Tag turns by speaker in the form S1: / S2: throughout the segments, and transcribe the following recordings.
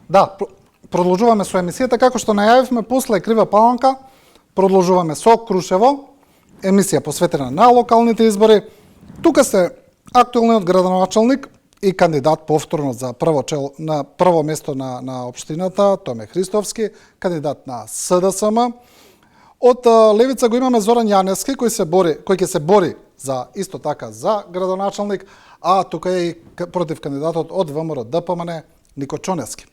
S1: Да, продолжуваме со емисијата, како што најавивме после Крива Паланка, продолжуваме со Крушево, емисија посветена на локалните избори. Тука се актуелниот градоначалник и кандидат повторно за прво место на општината, Томе Христовски, кандидат на СДСМ. Од левица го имаме Зоран Јаневски, кој ќе се бори за исто така за градоначалник, а тука е и против кандидатот од ВМРО ДПМН Нико Чоневски.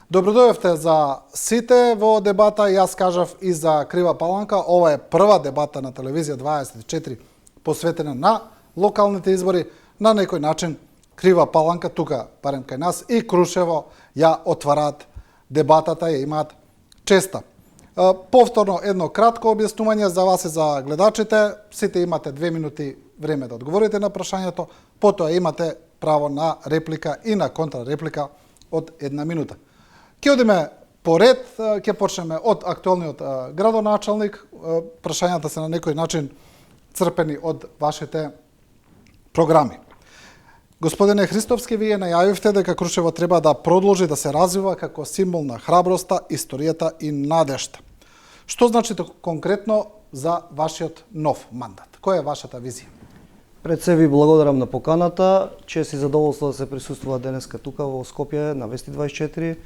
S1: Добродојавте за сите во дебата, јас кажав и за Крива Паланка. Ова е прва дебата на телевизија 24 посветена на локалните избори. На некој начин Крива Паланка, тука, барем кај нас, и Крушево ја отвараат дебатата, ја имаат честа. Повторно едно кратко објаснување за вас и за гледачите. Сите имате 2 минути време да одговорите на прашањето, потоа имате право на реплика и на контрареплика од 1 минута. Ќе одиме по ред, ќе почнеме од актуелниот градоначалник. Прашањата се на некој начин црпени од вашите програми. Господине Христовски, вие најавивте дека Крушево треба да продолжи да се развива како символ на храброста, историјата и надежта. Што значи конкретно за вашиот нов мандат? Која е вашата визија?
S2: Пред се ви благодарам на поканата. Чест и задоволство да се присуствува денеска тука во Скопје на Вести 24,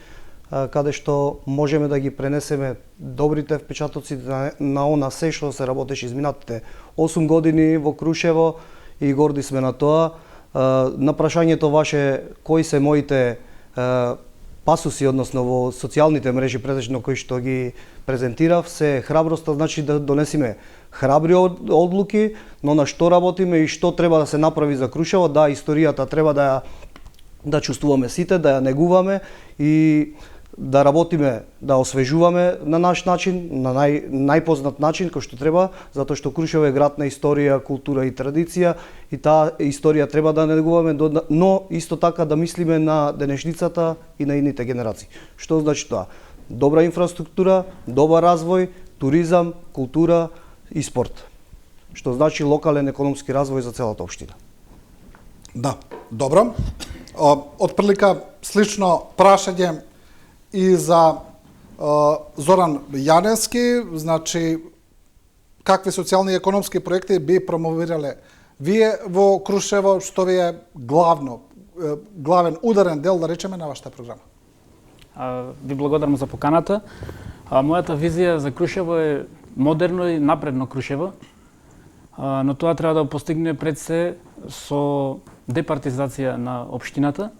S2: каде што можеме да ги пренесеме добрите впечатоци на она се што се работеше изминатите 8 години во Крушево и горди сме на тоа. На прашањето ваше кои се моите пасуси, односно во социјалните мрежи претежно кои што ги презентирав, се храброста, значи да донесиме храбри одлуки, но на што работиме и што треба да се направи за Крушево. Да, историјата треба да чувствуваме сите, да ја негуваме и да работиме, да освежуваме на наш начин, на најпознат начин кој што треба, затоа што Крушево е град на историја, култура и традиција и таа историја треба да негуваме, но исто така да мислиме на денешницата и на идните генерации. Што значи тоа? Добра инфраструктура, добар развој, туризам, култура и спорт. Што значи локален економски развој за целата општина.
S1: Да, добро. Отприлика слично прашање и за Зоран Јаневски, значи какви социјални и економски проекти би промовирале вие во Крушево, што ви е главен ударен дел, да речеме, на вашата програма?
S3: Ви благодарам за поканата. Мојата визија за Крушево е модерно и напредно Крушево, но тоа треба да постигне пред се со департизација на општината,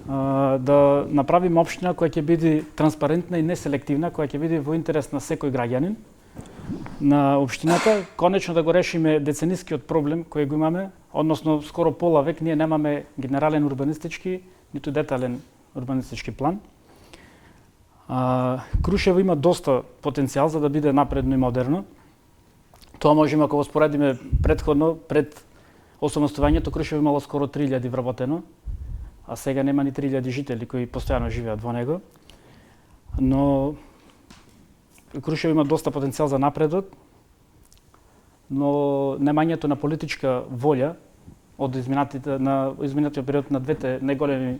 S3: да направиме општина која ќе биде транспарентна и неселективна, која ќе биде во интерес на секој граѓанин на општината, конечно да го решиме деценискиот проблем кој го имаме, односно скоро пола век ние немаме генерален урбанистички, ниту детален урбанистички план. Крушево има доста потенцијал за да биде напредно и модерно. Тоа можеме, ако го споредиме предходно, пред осамостојањето Крушево имало скоро 3000 вработено, а сега нема ни 3000 жители кои постојано живеат во него. Но Крушево има доста потенцијал за напредок, но немањето на политичка волја од изминатиот период на двете најголеми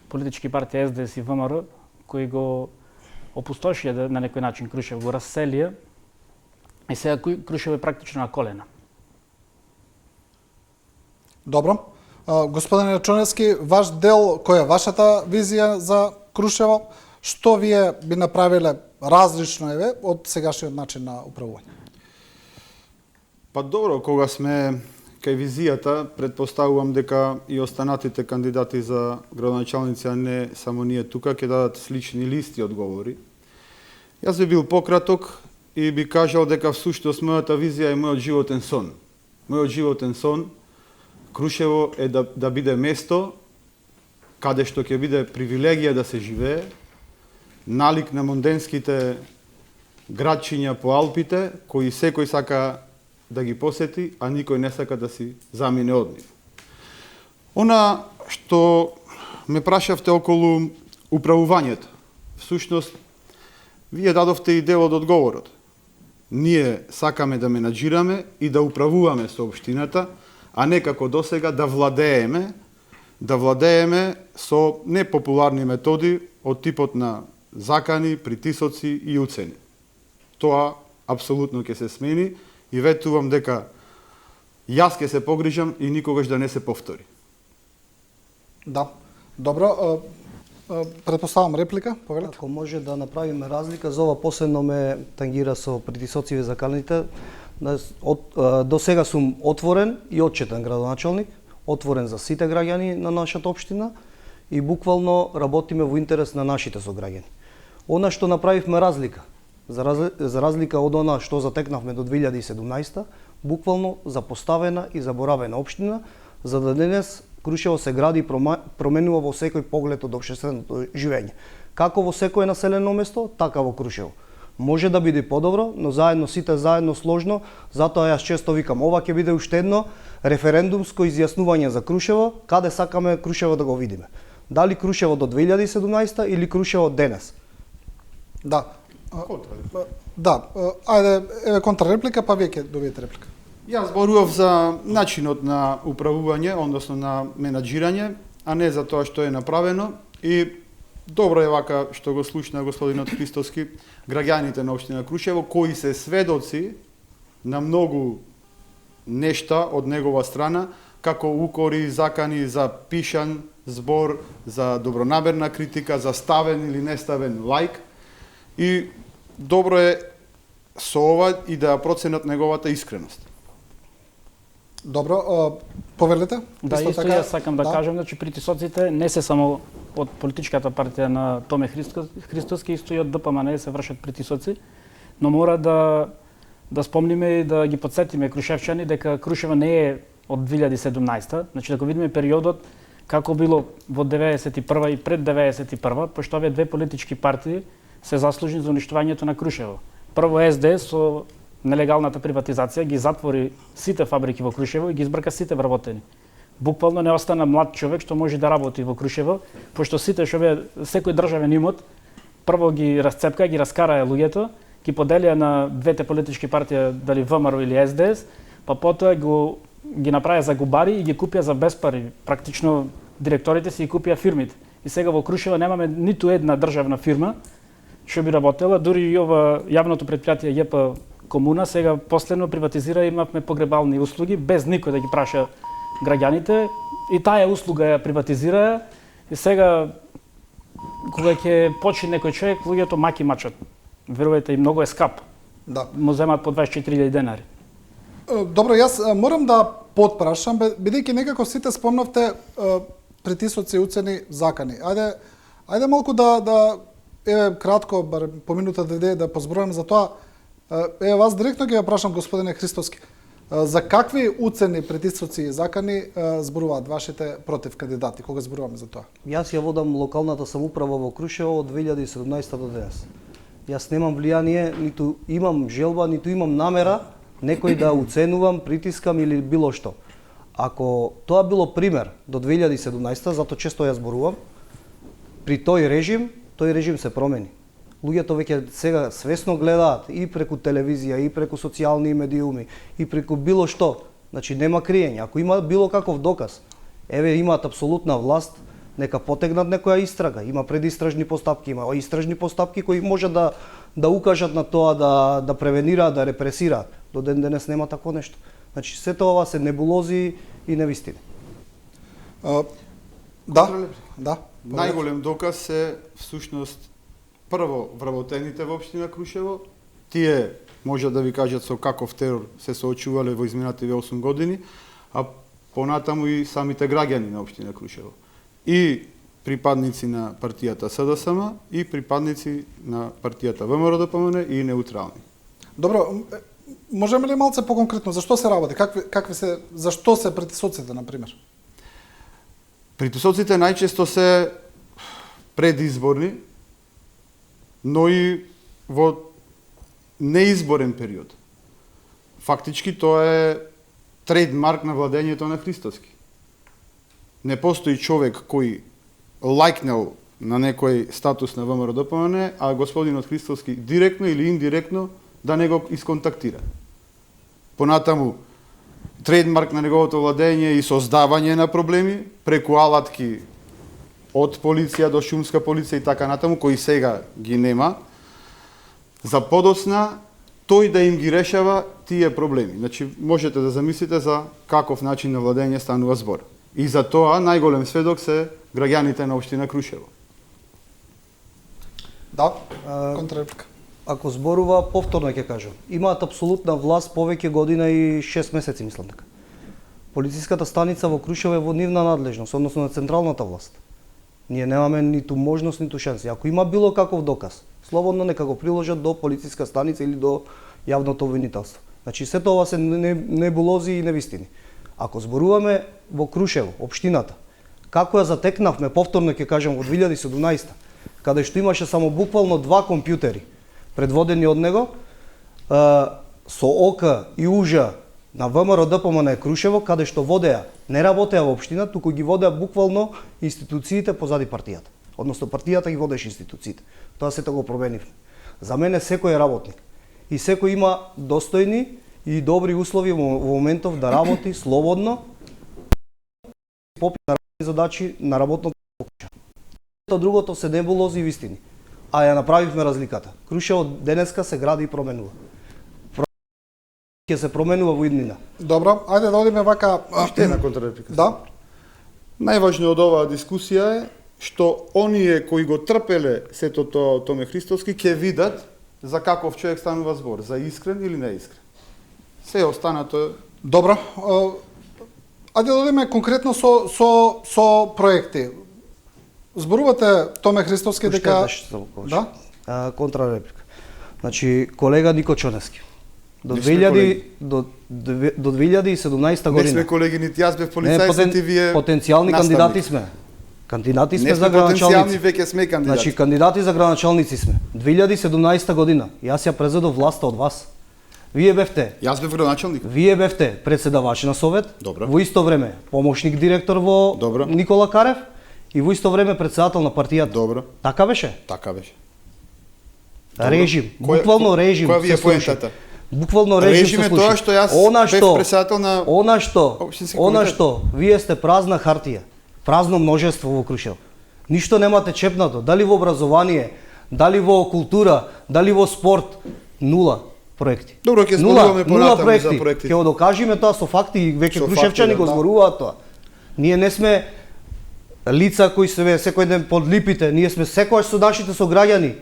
S3: политички партии СДС и ВМРО, кои го опустошија на некој начин Крушево, го раселија, и сега Крушево е практично на колена.
S1: Добро. Господине Чоневски, ваш дел, која е вашата визија за Крушево? Што вие би направиле различно од сегашниот начин на управување?
S4: Па добро, кога сме кај визијата, предпоставувам дека и останатите кандидати за градоначалници, а не само ние тука, ќе дадат слични листи одговори. Јас би бил пократок и би кажал дека всушност мојата визија е мојот животен сон. Мојот животен сон Крушево е да биде место каде што ќе биде привилегија да се живее, налик на монденските градчиња по Алпите, кои секој сака да ги посети, а никој не сака да си замине од нив. Она што ме прашавте околу управувањето, всушност, вие дадовте и дел од одговорот. Ние сакаме да менаџираме и да управуваме со општината, а не како досега да владееме да владееме со непопуларни методи од типот на закани, притисоци и уцени. Тоа апсолутно ќе се смени и ветувам дека јас ќе се погрижам и никогаш да не се повтори.
S1: Да. Добро, предпоставам реплика, повелете.
S2: Ако може да направиме разлика, за ова последно ме тангира со притисоциве заканите. До сега сум отворен и отчетен градоначалник, отворен за сите граѓани на нашата општина и буквално работиме во интерес на нашите сограѓани. Она што направивме разлика, за разлика од она што затекнавме до 2017, буквално запоставена и заборавена општина, за да денес Крушево се гради и променува во секој поглед од општественото живење. Како во секое населено место, така во Крушево. Може да биде подобро, но заедно сите заедно сложно, затоа јас често викам, ова ќе биде уште едно референдумско изјаснување за Крушево, каде сакаме Крушево да го видиме. Дали Крушево до 2017 или Крушево денес?
S1: Да. Да, ајде, еве контрреплика, па вие ќе добиете реплика.
S4: Јас зборував за начинот на управување, односно на менаџирање, а не за тоа што е направено. И добро е вака што го слушна господинот Христоски, граѓаните на општина Крушево, кои се сведоци на многу нешта од негова страна, како укори, закани за пишан збор, за добронамерна критика, за ставен или неставен лајк. И добро е со ова и да проценат неговата искреност.
S1: Добро, повелете?
S3: Да, исто јас сакам да кажам, значи притисоците не се само од политичката партија на Томе Христоски, исто и од ДПМН се вршат притисоци, но мора да спомниме и да ги подсетиме крушевчани дека Крушево не е од 2017, значи да го видиме периодот како било во 91 и пред 91, пошто овие две политички партии се заслужни за уништувањето на Крушево. Прво СДС со нелегалната приватизација ги затвори сите фабрики во Крушево и ги избрка сите вработени. Буквално не остана млад човек што може да работи во Крушево, пошто сите што секој државен имот прво ги расцепка, ги раскараа луѓето, ги поделија на двете политички партии, дали ВМРО или СДС, па потоа ги направија за губари и ги купија за без пари. Практично директорите си ги купија фирмите. И сега во Крушево немаме ниту една државна фирма што би работела, дури и ова јавното предпријатие ЈП Комуна сега последно приватизира, имавме погребални услуги без никој да ги праша граѓаните и таа услуга ја приватизира и сега кога ќе почне некој човек, луѓето маки мачат. Верувајте, и многу е скап.
S1: Да.
S3: Му земат по 24.000 денари.
S1: Добро, јас морам да потпрашам, бидејќи некако сите спомнавте притисоци, уцени, закани. Ајде малку да еве кратко, бар по минута да позбројам за тоа. Еве вас директно ќе ја прашам, господине Христоски. За какви уцени, притисоци и закани зборуваат вашите против кандидати, кога зборуваме за тоа?
S2: Јас ја водам локалната самоуправа во Крушево од 2017 до денес. Јас немам влијание, ниту имам желба, ниту имам намера некој да уценувам, притискам или било што. Ако тоа било пример до 2017, зато често ја зборувам, при тој режим се промени. Луѓето веќе сега свесно гледаат и преку телевизија, и преку социјални медиуми, и преку било што. Значи нема криење. Ако има било каков доказ, еве имаат апсолутна власт, нека потегнат некоја истрага. Има предистражни постапки, има истражни постапки кои може да укажат на тоа, да превенираат, да репресираат. До ден денес нема такво нешто. Значи сето ова се небулози и невистини.
S1: Да.
S4: Најголем доказ е всушност прво вработените во општина Крушево. Тие може да ви кажат со каков терор се соочувале во изминативе 8 години, а понатаму и самите граѓани на општина Крушево. И припадници на партијата СДСМ и припадници на партијата ВМРО-ДПМН и неутрални.
S1: Добро, можеме ли малце поконкретно зашто се работи? Зашто се притисоците на пример?
S4: Притисоците најчесто се предизборни, но и во неизборен период. Фактички тоа е трейдмарк на владењето на Христоски. Не постои човек кој лајкнел на некој статус на ВМРО-ДПМН, а господинот Христоски директно или индиректно да не го исконтактира. Понатаму, трейдмарк на неговото владење и создавање на проблеми преку алатки од полиција до шумска полиција и така натаму, кои сега ги нема, за подоцна тој да им ги решава тие проблеми. Значи, можете да замислите за каков начин на владење станува збор. И за тоа најголем сведок се граѓаните на општина Крушево.
S1: Да, контрреплика.
S2: Ако зборува, повторно ќе кажам, имаат апсолутна власт повеќе година и 6 месеци, мислам така. Полициската станица во Крушево е во нивна надлежност, односно на централната власт. Ние немаме ниту можност, ниту шанси. Ако има било каков доказ, слободно нека го приложат до полициска станица или до јавното обвинителство. Значи, сето ова се небулози и невистини. Ако зборуваме во Крушево, општината, како ја затекнавме, повторно ќе кажам, во 2017, каде што имаше само буквално 2 компјутери предводени од него, со ОК и УЖА на ВМРО ДПМН Крушево, каде што водеа, не работеа во општина, туку ги водеа буквално институциите позади партијата. Односно партијата ги водеше институциите. Тоа сето го променивме. За мене секој е работник. И секој има достојни и добри услови во моментов да работи слободно, попи на задачи на работното куќа. Другото се небулози и вистини. А ја направивме разликата. Крушево денеска се гради и променува. Ќе се променува во иднина.
S1: Добро, ајде да одиме вака...
S4: Уште една контрреплика.
S1: Да.
S4: Најважно од оваа дискусија е што оние кои го трпеле сето тоа Томе Христовски ќе видат за каков човек станува збор, за искрен или неискрен. Се останато...
S1: Добро, ајде да одиме конкретно со проекти. Зборувате Томе Христовски дека... Да?
S2: Контрреплика. Значи, колега Нико Чонески. До
S4: Не сме
S2: 2017 година.
S4: Не сме колеги, нити јас бев полицајец, нити вие
S2: потенцијални
S4: наставник.
S2: кандидати сме. Кандидати сме
S4: Не
S2: за
S4: сме потенцијални,
S2: градоначалници.
S4: веќе сме кандидати.
S2: Значи, кандидати за градоначалници сме. 2017 година. Јас ја презедов власта од вас. Вие бевте.
S4: Јас бев градоначалник.
S2: Вие бевте председавач на совет.
S4: Добро.
S2: Во исто време помошник директор во
S4: Добро.
S2: Никола Карев и во исто време председател на партијата.
S4: Добро.
S2: Така беше?
S4: Така беше.
S2: Режим, буквално режим.
S4: Која ви е
S2: се слуша.
S4: поентата?
S2: Буквално режим
S4: Режим
S2: се
S4: е
S2: слуша.
S4: тоа што јас бев председател на општински
S2: Она
S4: комитет.
S2: што вие сте празна хартија, празно множество во Крушево. Ништо немате чепнато, дали во образование, дали во култура, дали во спорт, нула проекти.
S4: Добро, ќе зборуваме понатаму за проектите.
S2: Ќе го докажеме тоа со факти и веќе
S4: Со
S2: крушевчани
S4: факти,
S2: го
S4: да.
S2: зборуваат тоа. Ние не сме лица кои се секој ден под липите, ние сме секојаш со нашите сограѓани.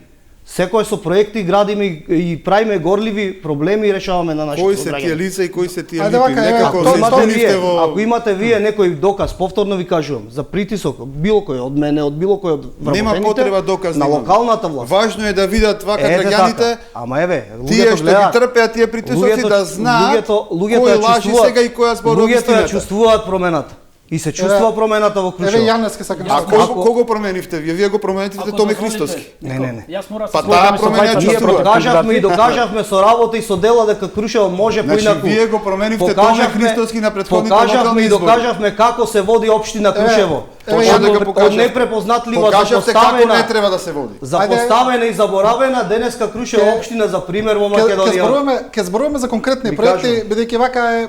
S2: Секој со проекти градиме и правиме горливи проблеми и решаваме на нашите
S4: Кои
S2: сограѓани.
S4: се тие лица и кои се тие
S1: Ајде
S4: липи?
S1: вака,
S4: Некако
S1: тоа
S4: се
S1: имате
S4: изпълнивте во...
S2: Ако имате вие некој доказ, повторно ви кажувам, за притисок, било кој од мене, од било кој од
S4: Нема
S2: вработените,
S4: потреба доказ.
S2: на
S4: да имаме.
S2: локалната власт.
S4: Важно е да видат вака
S2: Ете
S4: граѓаните,
S2: така. Ама еве,
S4: тие
S2: луѓето
S4: што
S2: гледаат.
S4: ги трпеат тие притисоци да знаат
S2: луѓето
S4: кој
S2: ја
S4: лажи
S2: чувствуваат.
S4: сега и која зборува
S2: Луѓето ја
S4: вистината.
S2: чувствуваат промената. И се чувствува промената во
S1: Еве
S2: Крушево.
S1: Јанески сакам
S4: А
S1: да
S4: кого променивте вие? Вие го промените
S3: Ако
S4: Томе
S3: дозволите,
S4: Христовски.
S3: Нико,
S2: Не.
S3: Јас мора да
S4: Па
S3: се сложам
S4: таа
S3: со
S4: промена
S3: двајцата
S4: ја
S2: Ние
S4: чувствува.
S2: покажавме и
S3: кандидати.
S2: докажавме со работа и со дела дека Крушево може
S4: Значи,
S2: поинаку.
S4: вие го променивте Томе Христовски на претходните
S2: Покажавме
S4: локални
S2: и
S4: избори.
S2: докажавме како се води општина Крушево.
S1: еве,
S4: Точно дека
S2: Од
S4: покажав.
S2: непрепознатлива,
S4: Покажавте како не
S2: запоставена,
S4: треба да се води.
S2: запоставена и заборавена, денеска Крушево
S1: Ке-
S2: општина за пример во
S1: Ќе
S2: Македонија.
S1: зборуваме за конкретни
S2: Ви
S1: проекти,
S2: кажувам.
S1: бидејќи вака е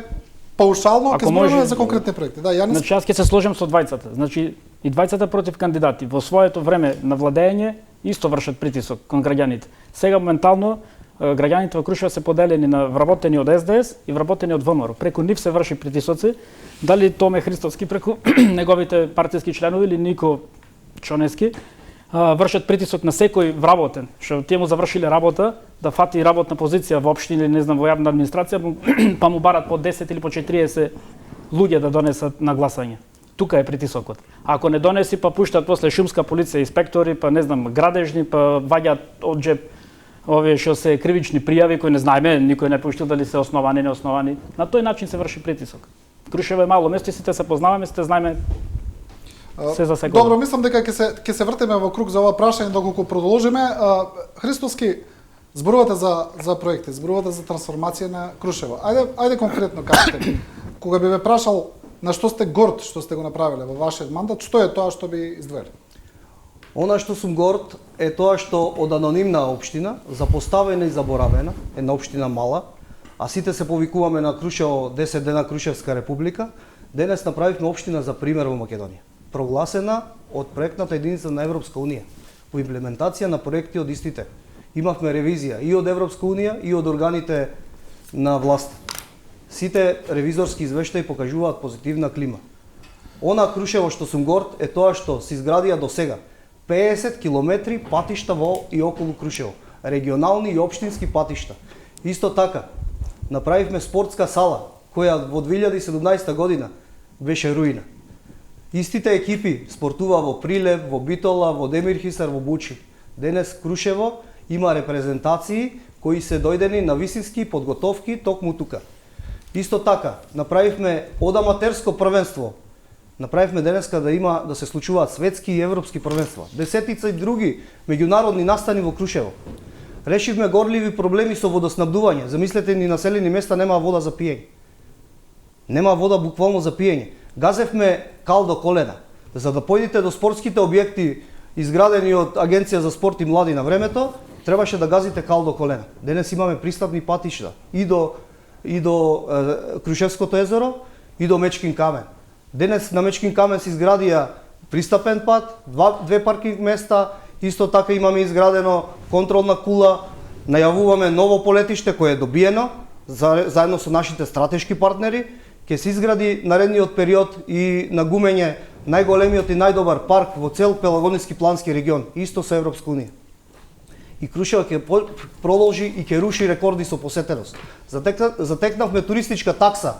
S1: паушално, ќе
S3: Ако
S1: зборуваме
S3: може-
S1: за конкретни проекти. Да, Јанес.
S3: Значи, јас ќе се сложам со двајцата. Значи, и двајцата против кандидати во своето време на владење исто вршат притисок кон граѓаните. Сега моментално граѓаните во Крушево се поделени на вработени од СДС и вработени од ВМРО. Преку нив се врши притисоци, дали Томе Христовски преку неговите партиски членови или Нико Чонески вршат притисок на секој вработен, што тие му завршиле работа, да фати работна позиција во општина или не знам во јавна администрација, па му барат по 10 или по 40 луѓе да донесат на гласање. Тука е притисокот. Ако не донеси, па пуштат после шумска полиција, инспектори, па не знам, градежни, па ваѓаат од джеб овие што се кривични пријави кои не знаеме, никој не пуштил дали се основани, неосновани. На тој начин се врши притисок. Крушево е мало место и сите се познаваме, сите знаеме се за секој.
S1: Добро, мислам дека ќе се вртиме во круг за ова прашање доколку продолжиме. Христовски, зборувате за проекти, зборувате за трансформација на Крушево. Ајде конкретно кажете. Кога би ве прашал на што сте горд што сте го направиле во вашиот мандат, што е тоа што би издвоили?
S2: Она што сум горд е тоа што од анонимна општина, запоставена и заборавена, една општина мала, а сите се повикуваме на Крушево 10 дена Крушевска република, денес направивме општина за пример во Македонија. Прогласена од проектната единица на Европска унија во имплементација на проекти од истите. Имавме ревизија и од Европска унија и од органите на власт. Сите ревизорски извештаи покажуваат позитивна клима. Она Крушево што сум горд е тоа што се изградија до сега 50 километри патишта во и околу Крушево, регионални и општински патишта. Исто така, направивме спортска сала, која во 2017 година беше руина. Истите екипи спортува во Прилеп, во Битола, во Демирхисар, во Бучи. Денес Крушево има репрезентации кои се дојдени на висински подготовки токму тука. Исто така, направивме од аматерско првенство. Направивме денеска да се случуваат светски и европски првенства. Десетица и други меѓународни настани во Крушево. Решивме горливи проблеми со водоснабдување. Замислете, ни населени места нема вода за пиење. Нема вода буквално за пиење. Газевме кал до колена. За да појдете до спортските објекти изградени од Агенција за спорт и млади на времето, требаше да газите кал до колена. Денес имаме пристапни патишта и до Крушевското езеро и до Мечкин камен. Денес на Мечкин камен се изградија пристапен пат, две паркинг места, исто така имаме изградено контролна кула, најавуваме ново полетиште кое е добиено заедно со нашите стратешки партнери, ќе се изгради наредниот период и на Гумење најголемиот и најдобар парк во цел Пелагонски плански регион, исто со Европска унија. И Крушево ќе продолжи и ќе руши рекорди со посетеност. Затекнавме туристичка такса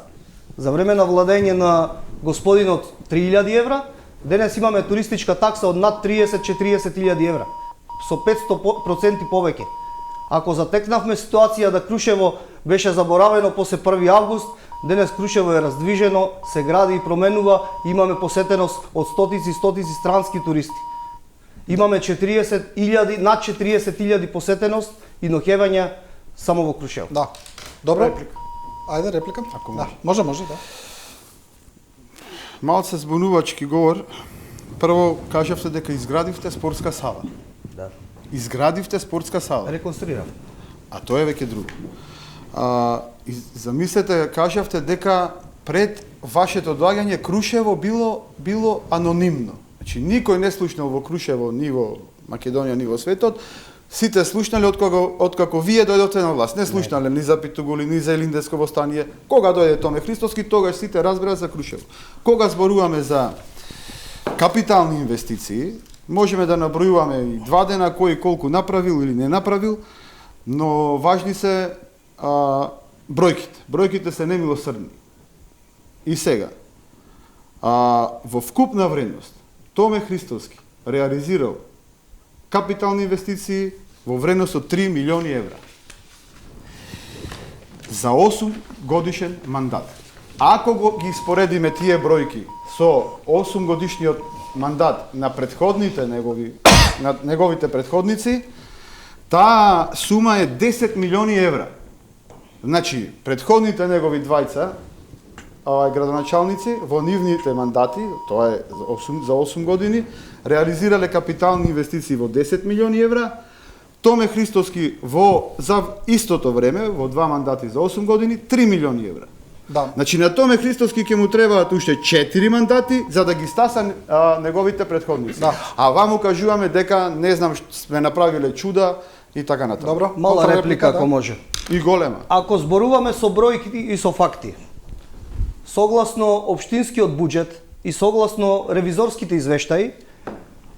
S2: за време на владење на господинот 3000 евра, денес имаме туристичка такса од над 30-40.000 евра, со 500% повеќе. Ако затекнавме ситуација да Крушево беше заборавено после 1 август, денес Крушево е раздвижено, се гради и променува, имаме посетеност од стотици странски туристи. Имаме над 40.000 посетеност и ноќевања само во Крушево.
S1: Да. Добро.
S4: Реплика.
S1: Ајде, реплика.
S4: Ако
S1: да. Може, да.
S4: Малце збунувачки говор. Прво кажавте дека изградивте спортска сала.
S2: Да.
S4: Изградивте спортска сала.
S2: Реконструирав.
S4: А тоа е веќе друго. Замислете, кажавте дека пред вашето доаѓање Крушево било анонимно. Значи никој не слушнал во Крушево, ни во Македонија, ни во светот. Сите слушнале откако вие дојдовте на власт. Не слушнале ни за Питугули, ни за Илиндеско востание. Кога дојде Томе Христоски, тогаш сите разбраа за Крушево. Кога зборуваме за капитални инвестиции, можеме да набројуваме и 2 дена кој колку направил или не направил, но важни се бројките. Бројките се немилосрдни. И сега, во вкупна вредност, Томе Христоски реализирал капитални инвестиции во вредност од 3 милиони евра. За 8 годишен мандат. Ако ги споредиме тие бројки со 8 годишниот мандат на неговите предходници, таа сума е 10 милиони евра. Значи, предходните негови двајца градоначалници во нивните мандати, тоа е за 8 години, реализирале капитални инвестиции во 10 милиони евра. Томе Христоски за истото време, во 2 мандати за 8 години, 3 милиони евра.
S1: Да.
S4: Значи на Томе Христоски ќе му требаат уште 4 мандати за да ги стаса неговите предходници.
S1: Да.
S4: А ваму кажуваме дека не знам сме направиле чуда и така натаму.
S1: Добро.
S2: Мала реплика ако може.
S4: И голема.
S2: Ако зборуваме со бројки и со факти, согласно општинскиот буџет и согласно ревизорските извештаи,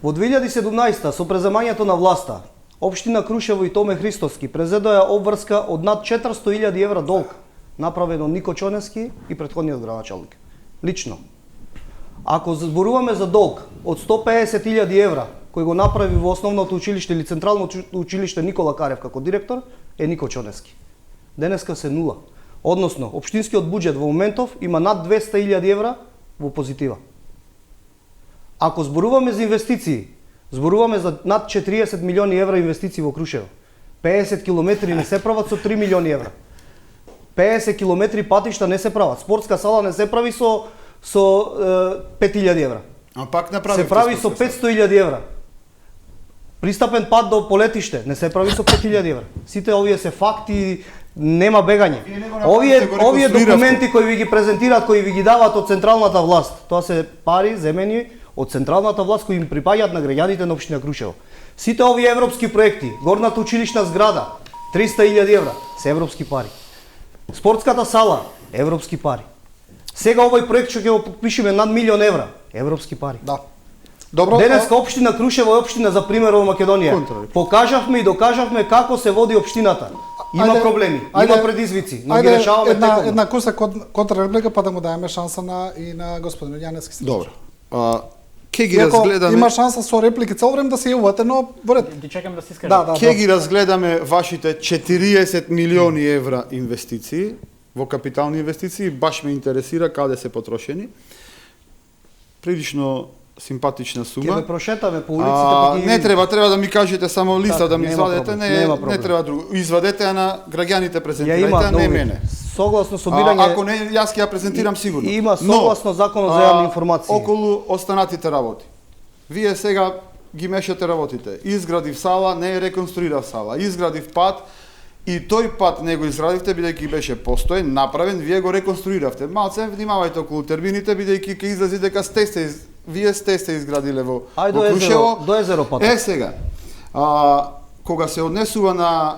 S2: во 2017 со преземањето на власта, општина Крушево и Томе Христоски презедоја обврска од над 400.000 евра долг, направено од Нико Чонески и претходниот градоначалник. Лично. Ако зборуваме за долг од 150.000 евра, кој го направи во основното училиште или централно училиште Никола Карев како директор, е Нико Чонески. Денеска се нула. Односно, општинскиот буџет во моментов има над 200.000 евра во позитива. Ако зборуваме за инвестиции, зборуваме за над 40 милиони евра инвестиции во Крушево. 50 километри не се прават со 3 милиони евра. 50 километри патишта не се прават. Спортска сала не се прави со 5.000 евра.
S4: А пак направи.
S2: Се прави со 500.000 евра. Пристапен пат до полетиште не се прави со 5.000 евра. Сите овие се факти, Нема бегање.
S4: Вие не го направите, го
S2: Овие
S4: реконструиравте.
S2: документи кои ви ги презентираат, кои ви ги даваат од централната власт, тоа се пари земени од централната власт кои им припаѓаат на граѓаните на општина Крушево. Сите овие европски проекти, горната училишна зграда, 300.000 евра, се европски пари. Спортската сала, европски пари. Сега овој проект што ќе го подпишеме над 1.000.000 евра, европски пари.
S1: Да. Добро.
S2: Денеска општина Крушево е општина за пример во Македонија.
S4: Контра.
S2: Покажавме и докажавме како се води општината. Има
S1: Ајде,
S2: проблеми,
S1: ајде,
S2: има предизвици, но ги решаваме теком.
S1: една куса контрреплика, па да му даеме шанса и на господин Јаневски.
S4: Добро. Ке ги
S1: Иако
S4: разгледаме.
S1: има шанса со реплики цел време да се јавувате, но во ред.
S3: Ги чекам да се искажам.
S1: Да, да.
S4: Ке ги разгледаме вашите 40 милиони евра инвестиции во капитални инвестиции, баш ме интересира каде се потрошени. Прилично симпатична
S2: Ќе
S4: сума.
S2: ме прошетаме по улиците, па ги
S4: Не треба да ми кажете само листа да ми
S2: нема
S4: извадете,
S2: проблем,
S4: не
S2: нема проблем.
S4: треба друго. Извадете ја на граѓаните
S2: Ја
S4: презентирајте,
S2: има
S4: а не
S2: нови.
S4: мене.
S2: Согласно собирање.
S4: Ако не, јас ќе ја презентирам сигурно.
S2: Има согласно законот за јавни информации.
S4: Околу останатите работи. Вие сега ги мешате работите. Изградив сала, не реконструирав сала. Изградив пат и тој пат не го изградивте бидејќи беше постоен, направен, вие го реконструиравте. Малце внимавајте околу термините бидејќи ќе излези дека вие сте изградиле во
S2: Ајде
S4: во
S2: до
S4: Крушево.
S2: езеро, до езеро пат.
S4: Сега, кога се однесува на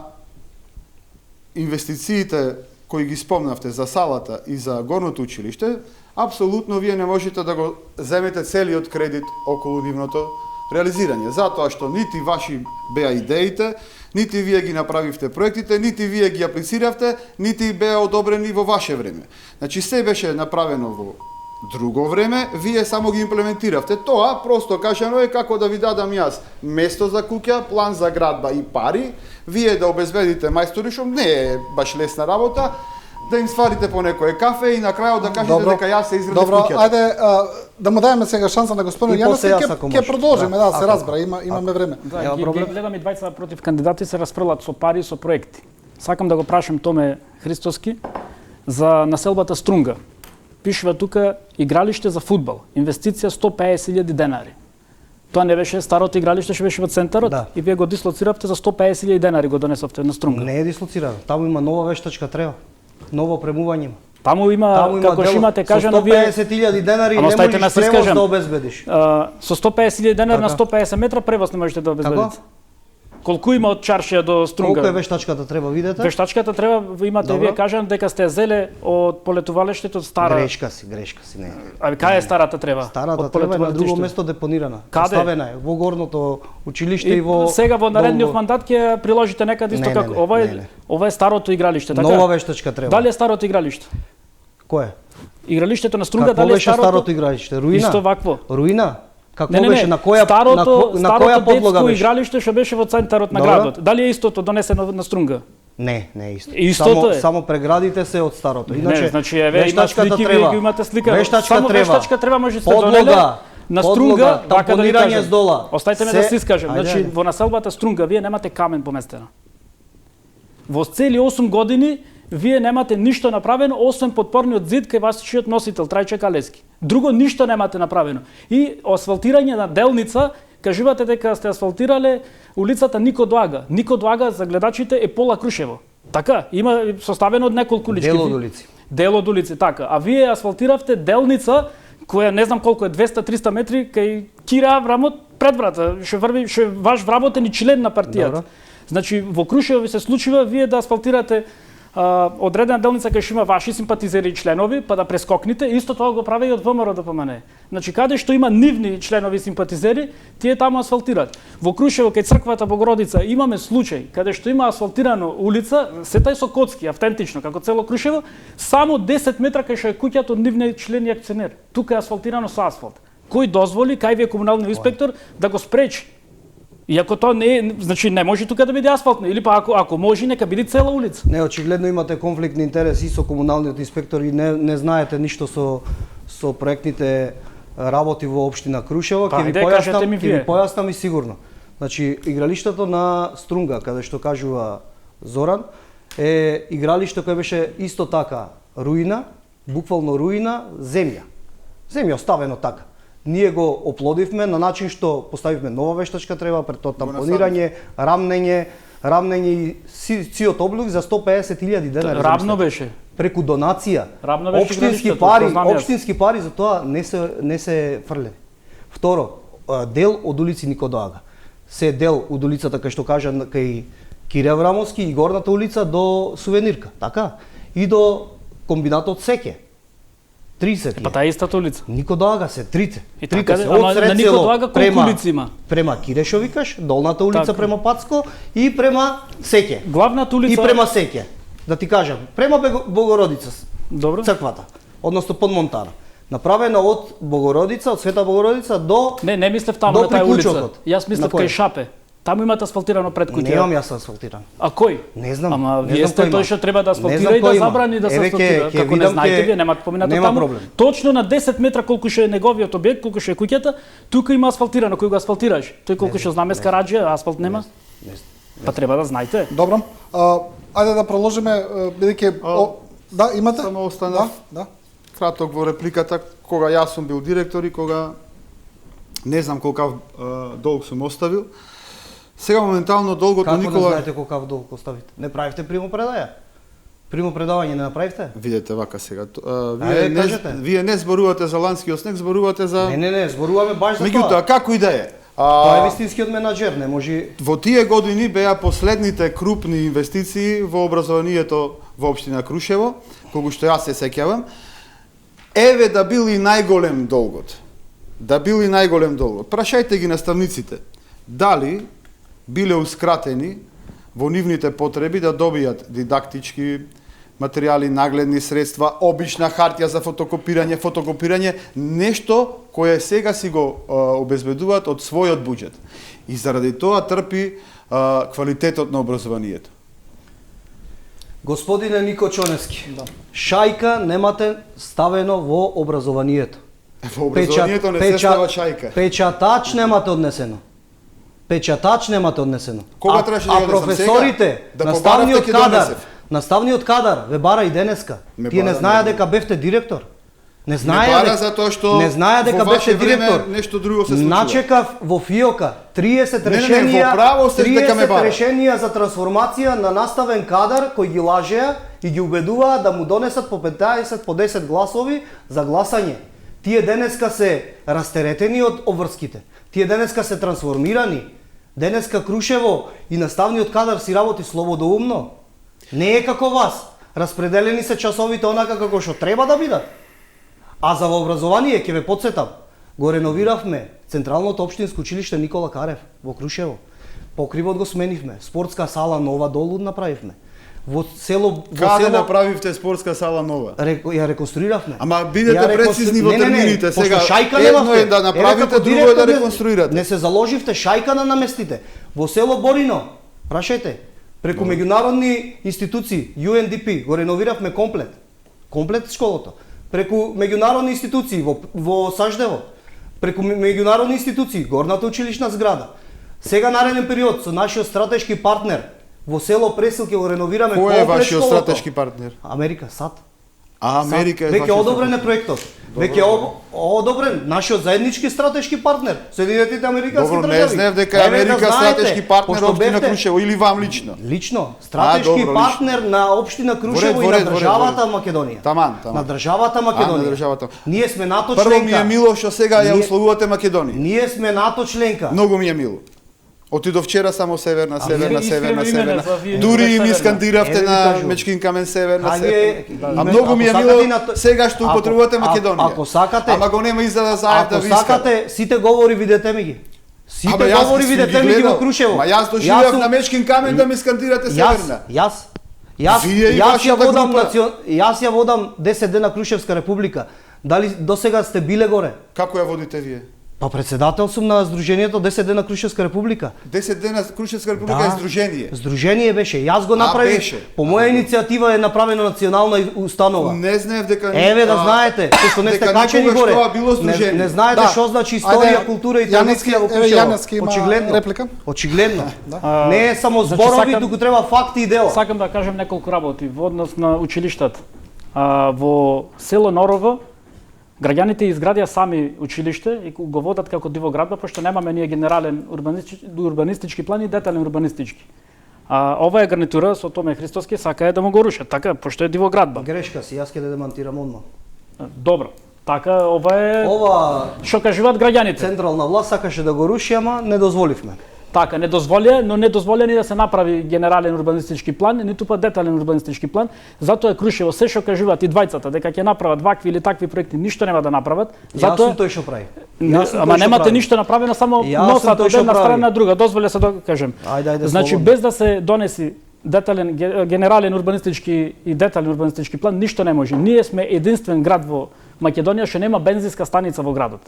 S4: инвестициите кои ги спомнавте за салата и за горното училиште, апсолутно вие не можете да го земете целиот кредит околу нивното реализирање, затоа што нити ваши беа идеите, нити вие ги направивте проектите, нити вие ги аплициравте, нити беа одобрени во ваше време. Значи се беше направено во друго време, вие само ги имплементиравте. Тоа, просто кажано е како да ви дадам јас место за куќа, план за градба и пари, вие да обезбедите мајстори, што не е баш лесна работа, да им сварите по некое кафе и на крајот да кажете дека јас се изградив
S1: Добро,
S4: куќата.
S1: ајде да му даеме сега шанса на господин
S2: И после
S1: Јаневски,
S2: јас, ако
S1: ќе
S2: може.
S1: продолжиме,
S2: Да,
S1: да, се
S2: ако.
S1: разбра, имаме време.
S3: Да,
S2: Нема
S3: ги
S2: проблем.
S3: гледам и двајца против кандидати се расфрлат со пари и со проекти. Сакам да го прашам Томе Христоски за населбата Струнга. Пишува тука игралиште за фудбал, инвестиција 150.000 денари. Тоа не беше старото игралиште што беше во центарот
S2: Да.
S3: и вие го дислоциравте за 150.000 денари го донесовте на Струнга.
S2: Не е дислоцирано. Таму има нова вештачка трева. Ново премување има.
S3: Таму има, како што имате кажано вие
S2: 150.000 денари
S3: Ама
S2: не
S3: оставите
S2: можеш
S3: ме се
S2: превоз
S3: искажам.
S2: да обезбедиш.
S3: со 150.000 денари на
S2: Така.
S3: 150 метра превоз не можете да обезбедите. Колку има од Чаршија до Струнга?
S2: Колку е вештачката треба, видете?
S3: Вештачката треба, имате
S2: Добро.
S3: вие кажан дека сте зеле од полетувалештето стара.
S2: Грешка си, не.
S3: А кај е старата трева?
S2: Старата
S3: Од
S2: трева е на друго
S3: полетувалештето?
S2: место депонирана.
S3: Каде?
S2: Оставена е во горното училиште и,
S3: И
S2: во
S3: сега во наредниот
S2: долго.
S3: мандат ќе ја приложите некаде исто
S2: Не,
S3: како
S2: не,
S3: ова е
S2: не.
S3: ова е старото игралиште, така?
S2: Нова вештачка трева.
S3: Дали е старото игралиште?
S2: Кој е?
S3: Игралиштето на Струнга
S2: Какво
S3: дали е
S2: беше старото игралиште? Руина?
S3: Исто вакво.
S2: Руина? Какво
S3: Не,
S2: беше? На која
S3: старото,
S2: на која подлога
S3: детско
S2: беше?
S3: игралиште што беше во центарот на
S2: Добро.
S3: градот. Дали е истото донесено на Струнга?
S2: Не е исто.
S3: Истото е.
S2: Само преградите се од старото.
S3: Не, значи еве има слики, вие ги имате слика.
S2: Вештачка
S3: Само
S2: трева.
S3: вештачка трева може да сте
S2: Подлога,
S3: донеле на Струнга, вака да ви
S2: тампонирање
S3: кажам.
S2: с дола.
S3: Оставите ме
S2: Се-
S3: да се искажам.
S2: Ајде,
S3: Значи
S2: ајде.
S3: во населбата Струнга вие немате камен поместено. Во цели 8 години вие немате ништо направено освен подпорниот зид кај вашиот носител Трајче Калески. Друго ништо немате направено. И асфалтирање на делница, кажувате дека сте асфалтирале улицата Нико Доага. Нико Доага за гледачите е пола Крушево. Така, има составено од неколку улички.
S2: Дел од улици.
S3: Дел од улици, така. А вие асфалтиравте делница која не знам колку е 200-300 метри кај Кира Аврамот пред врата, што ваш вработен и член на партијата.
S2: Добро.
S3: Значи во Крушево ви се случува вие да асфалтирате одредена делница кај што има ваши симпатизери и членови, па да прескокнете, исто тоа го прави и од ВМРО ДПМН. Значи каде што има нивни членови и симпатизери, тие таму асфалтираат. Во Крушево кај црквата Богородица имаме случај каде што има асфалтирано улица, сета е со коцки, автентично како цело Крушево, само 10 метра кај што е куќата од нивниот член и акционер. Тука е асфалтирано со асфалт. Кој дозволи, кај ви е комуналниот инспектор да го спречи? Иако тоа не е, значи не може тука да биде асфалтно, или па ако може нека биде цела улица.
S2: Не, очигледно имате конфликт на интерес и со комуналниот инспектор и не знаете ништо со проектните работи во општина Крушево.
S3: Па,
S2: Ќе
S3: кажете ми
S2: ќе ви
S3: вие.
S2: појаснам и сигурно. Значи, игралиштето на Струнга, каде што кажува Зоран, е игралиште кое беше исто така руина, буквално руина, земја. Земја оставено така. Ние го оплодивме на начин што поставивме нова вештачка трева, пред тоа тампонирање, рамнење, рамнење и циот облук за 150.000 денари.
S3: Равно беше.
S2: Преку донација.
S3: Равно беше
S2: Општински
S3: градиште,
S2: пари,
S3: тоа знам јас.
S2: општински пари за тоа не се фрлени. Второ, дел од улици Никодоага. Се дел од улицата кај што кажа кај Кире Аврамовски и горната улица до Сувенирка, така? И до комбинатот Секе. 30.
S3: Па таа е истата улица.
S2: Никодоага се, трите.
S3: И
S2: Трите
S3: така,
S2: се
S3: ама
S2: од
S3: на
S2: сред
S3: Никодоага
S2: село
S3: колку улици има?
S2: Према Кирешо викаш, долната улица
S3: Така.
S2: према Пацко и према Секе.
S3: Главната улица
S2: И према Секе. Да ти кажам, према Богородица,
S3: Добро.
S2: црквата, односно под Монтана. Направена од Богородица, од Света Богородица до
S3: Не мислев таму
S2: до
S3: на таа улица.
S2: приклучокот.
S3: Јас
S2: На
S3: мислев
S2: кој?
S3: кај Шапе. Таму имате асфалтирано пред куќа.
S2: Немам јас асфалтиран.
S3: А кој?
S2: Не знам.
S3: Ама
S2: не
S3: вие
S2: знам
S3: сте
S2: кој има.
S3: тој што треба да
S2: Не знам
S3: асфалтира и да
S2: кој има.
S3: забрани да се
S2: Еве,
S3: асфалтира.
S2: ќе
S3: Како не
S2: видам,
S3: знаете,
S2: ќе-
S3: вие немате поминато
S2: нема
S3: таму.
S2: проблем.
S3: Точно на 10 метра колку што е неговиот објект, колку што е куќата, тука има асфалтирано, кој го асфалтираш? Тој колку што знаме скараџија, асфалт нема? Па треба да знаете.
S1: Добро. Ајде да продолжиме, бидејќи... Да, имате?
S4: Само останав.
S1: Да.
S4: Краток во репликата, кога јас сум бил директор и кога не знам колкав долг сум оставил. Сега моментално долгот на
S2: Како не
S4: Никола...
S2: знаете колкав долг оставите? Не правите примопредаја? Примопредавање не направивте?
S4: Видете вака сега.
S2: Ајде, кажете.
S4: Вие не зборувате за ланскиот снег, зборувате за...
S2: Не, зборуваме баш за
S4: Меѓутоа,
S2: тоа.
S4: како и да е.
S2: Тоа е вистинскиот менаџер, не може...
S4: Во тие години беа последните крупни инвестиции во образованието во општина Крушево, колку што јас се сеќавам. Еве да бил и најголем долгот. Да бил и најголем долгот. Прашајте ги наставниците. Дали биле ускратени во нивните потреби да добијат дидактички материјали, нагледни средства, обична хартија за фотокопирање, нешто кое сега си го обезбедуваат од својот буџет. И заради тоа трпи квалитетот на образованието.
S2: Господине Нико Чоневски, шајка немате ставено во образованието.
S4: Во образованието не се става шајка.
S2: Печатач немате однесено. Печатач немате однесено.
S4: Кога требаше да
S2: а
S4: ја однесам?
S2: професорите,
S4: Сега? Да
S2: наставниот
S4: побарате, ќе
S2: кадар,
S4: донесев.
S2: наставниот кадар ве бара и денеска.
S4: Ме
S2: Тие не
S4: бара,
S2: знаеа
S4: не.
S2: дека бевте директор. Не
S4: Не
S2: знаеа
S4: бара
S2: дека
S4: затоа што
S2: не знаеа дека
S4: во
S2: бевте
S4: ваше време
S2: директор.
S4: нешто друго се случува.
S2: Начекав во ФИОКа 30
S4: Не,
S2: решенија,
S4: во право сте дека ме
S2: 30
S4: бара.
S2: решенија за трансформација на наставен кадар кој ги лажеа и ги убедуваа да му донесат по 15, по 10 гласови за гласање. Тие денеска се растеретени од обврските. Тие денеска се трансформирани. Денеска Крушево и наставниот кадар си работи слободоумно. Не е како вас. Распределени се часовите онака како што треба да бидат. А за во образование ќе ве потсетам. Го реновиравме Централното општинско училиште Никола Карев во Крушево. Покривот го сменивме. Спортска сала нова долу направивме. Во село
S4: Каде направивте спортска сала нова?
S2: ја реконструиравме.
S4: Ама бидете прецизни во термините сега.
S2: Пошто шајка
S4: Едно
S2: немавте.
S4: е да направите,
S2: Еве како
S4: друго е
S2: директор
S4: да реконструирате.
S2: Не се заложивте шајка на наместите. Во село Борино, прашајте, преку меѓународни институции, UNDP, го реновиравме комплет. Комплет школото. Преку меѓународни институции во Саждево, преку меѓународни институции, горната училишна зграда. Сега нареден период со нашиот стратешки партнер во село Пресил ќе го реновираме
S4: Кој
S2: комплет
S4: е вашиот
S2: школото.
S4: стратешки партнер?
S2: Америка, САД.
S4: А Америка е
S2: Веќе
S4: вашиот
S2: одобрен е
S4: стратешки.
S2: проектот. Веќе одобрен нашиот заеднички стратешки партнер, Соединетите американски
S4: Добро,
S2: држави.
S4: не знаев дека е
S2: Еве да
S4: Америка
S2: знаете,
S4: стратешки партнер
S2: пошто
S4: општина
S2: бевте-
S4: Крушево или вам лично?
S2: Лично, стратешки
S4: добро,
S2: партнер на општина Крушево и
S4: Во
S2: на
S4: ред, во ред,
S2: државата
S4: во ред.
S2: Македонија.
S4: Таман.
S2: На државата Македонија.
S4: на државата.
S2: Ние сме НАТО
S4: Прво
S2: членка.
S4: ми е мило што сега ја
S2: Ние-
S4: условувате Македонија.
S2: Ние сме НАТО членка.
S4: Многу ми е мило. Оти до вчера само северна, северна,
S3: вие
S4: северна,
S3: искрено
S4: северна.
S3: имена, вие
S4: Дури
S3: не
S4: и ми
S3: северна.
S4: скандиравте
S2: Еве ви
S4: на
S2: кажувам.
S4: Мечкин камен северна,
S2: А
S4: северна.
S2: вие-
S4: А многу ми е
S2: ако
S4: мило
S2: сакате и на
S4: сега што
S2: ако-
S4: употребувате
S2: ако-
S4: Македонија.
S2: ако сакате-
S4: Ама го нема изгледа заед да
S2: Ако
S4: ви иска.
S2: сакате, сите говори видете ми ги. Сите
S4: Абе, јас
S2: говори
S4: ги
S2: видете
S4: ги
S2: ми ги
S4: гледал.
S2: во Крушево.
S4: Ма јас
S2: Јас
S4: доживеав
S2: сум-
S4: на Мечкин камен да ми скандирате северна.
S2: Јас
S4: Вие и
S2: јас ја
S4: вашата
S2: водам
S4: група.
S2: јас ја водам 10 дена Крушевска република. Дали досега сте биле горе?
S4: Како ја водите вие?
S2: Па председател сум на Сдруженијето 10 дена Крушевска република.
S4: 10 дена Крушевска република е здружение.
S2: Здружение беше. Јас го направив.
S4: беше.
S2: По моја иницијатива е направена национална установа.
S4: Не знаев дека
S2: Еве да знаете, што не сте
S4: дека
S2: качени
S4: никогаш
S2: горе.
S4: тоа било здружение.
S2: Не знаете
S1: Да.
S2: што значи историја,
S1: Ајде,
S2: култура и
S1: Јаневски,
S2: традиција во
S1: еве,
S2: Крушево.
S1: Јаневски има
S2: Очигледно.
S1: реплика.
S2: Очигледно.
S3: А,
S2: Не е само
S3: значи,
S2: зборови,
S3: сакам-
S2: туку треба факти и дела.
S3: Сакам да кажем неколку работи во однос на училиштата. Во село Норово граѓаните изградија сами училиште и го водат како дивоградба, пошто немаме ние генерален урбанистички план и детален урбанистички. А оваа гарнитура со Томе Христоски сакае да му го рушат, така, пошто е дивоградба.
S2: Грешка си, јас ќе да демантирам одма.
S3: Добро. Така, ова е
S2: Ова
S3: што кажуваат граѓаните.
S2: централна власт сакаше да го руши, ама не дозволивме.
S3: Така, не дозволија, но не дозволија ни да се направи генерален урбанистички план, ниту па детален урбанистички план. Затоа е Крушево се што кажуваат и двајцата дека ќе направат вакви или такви проекти, ништо нема да направат.
S2: Јас сум тој што прави.
S3: Ама немате ништо направено, само
S2: Јас сум
S3: носат
S2: тој
S3: од
S2: што
S3: една
S2: прави.
S3: страна на друга. Дозволја се да кажем.
S2: Ајде,
S3: Значи
S2: слободно.
S3: без да се донеси детален генерален урбанистички и детален урбанистички план, ништо не може. Ние сме единствен град во Македонија што нема бензинска станица во градот.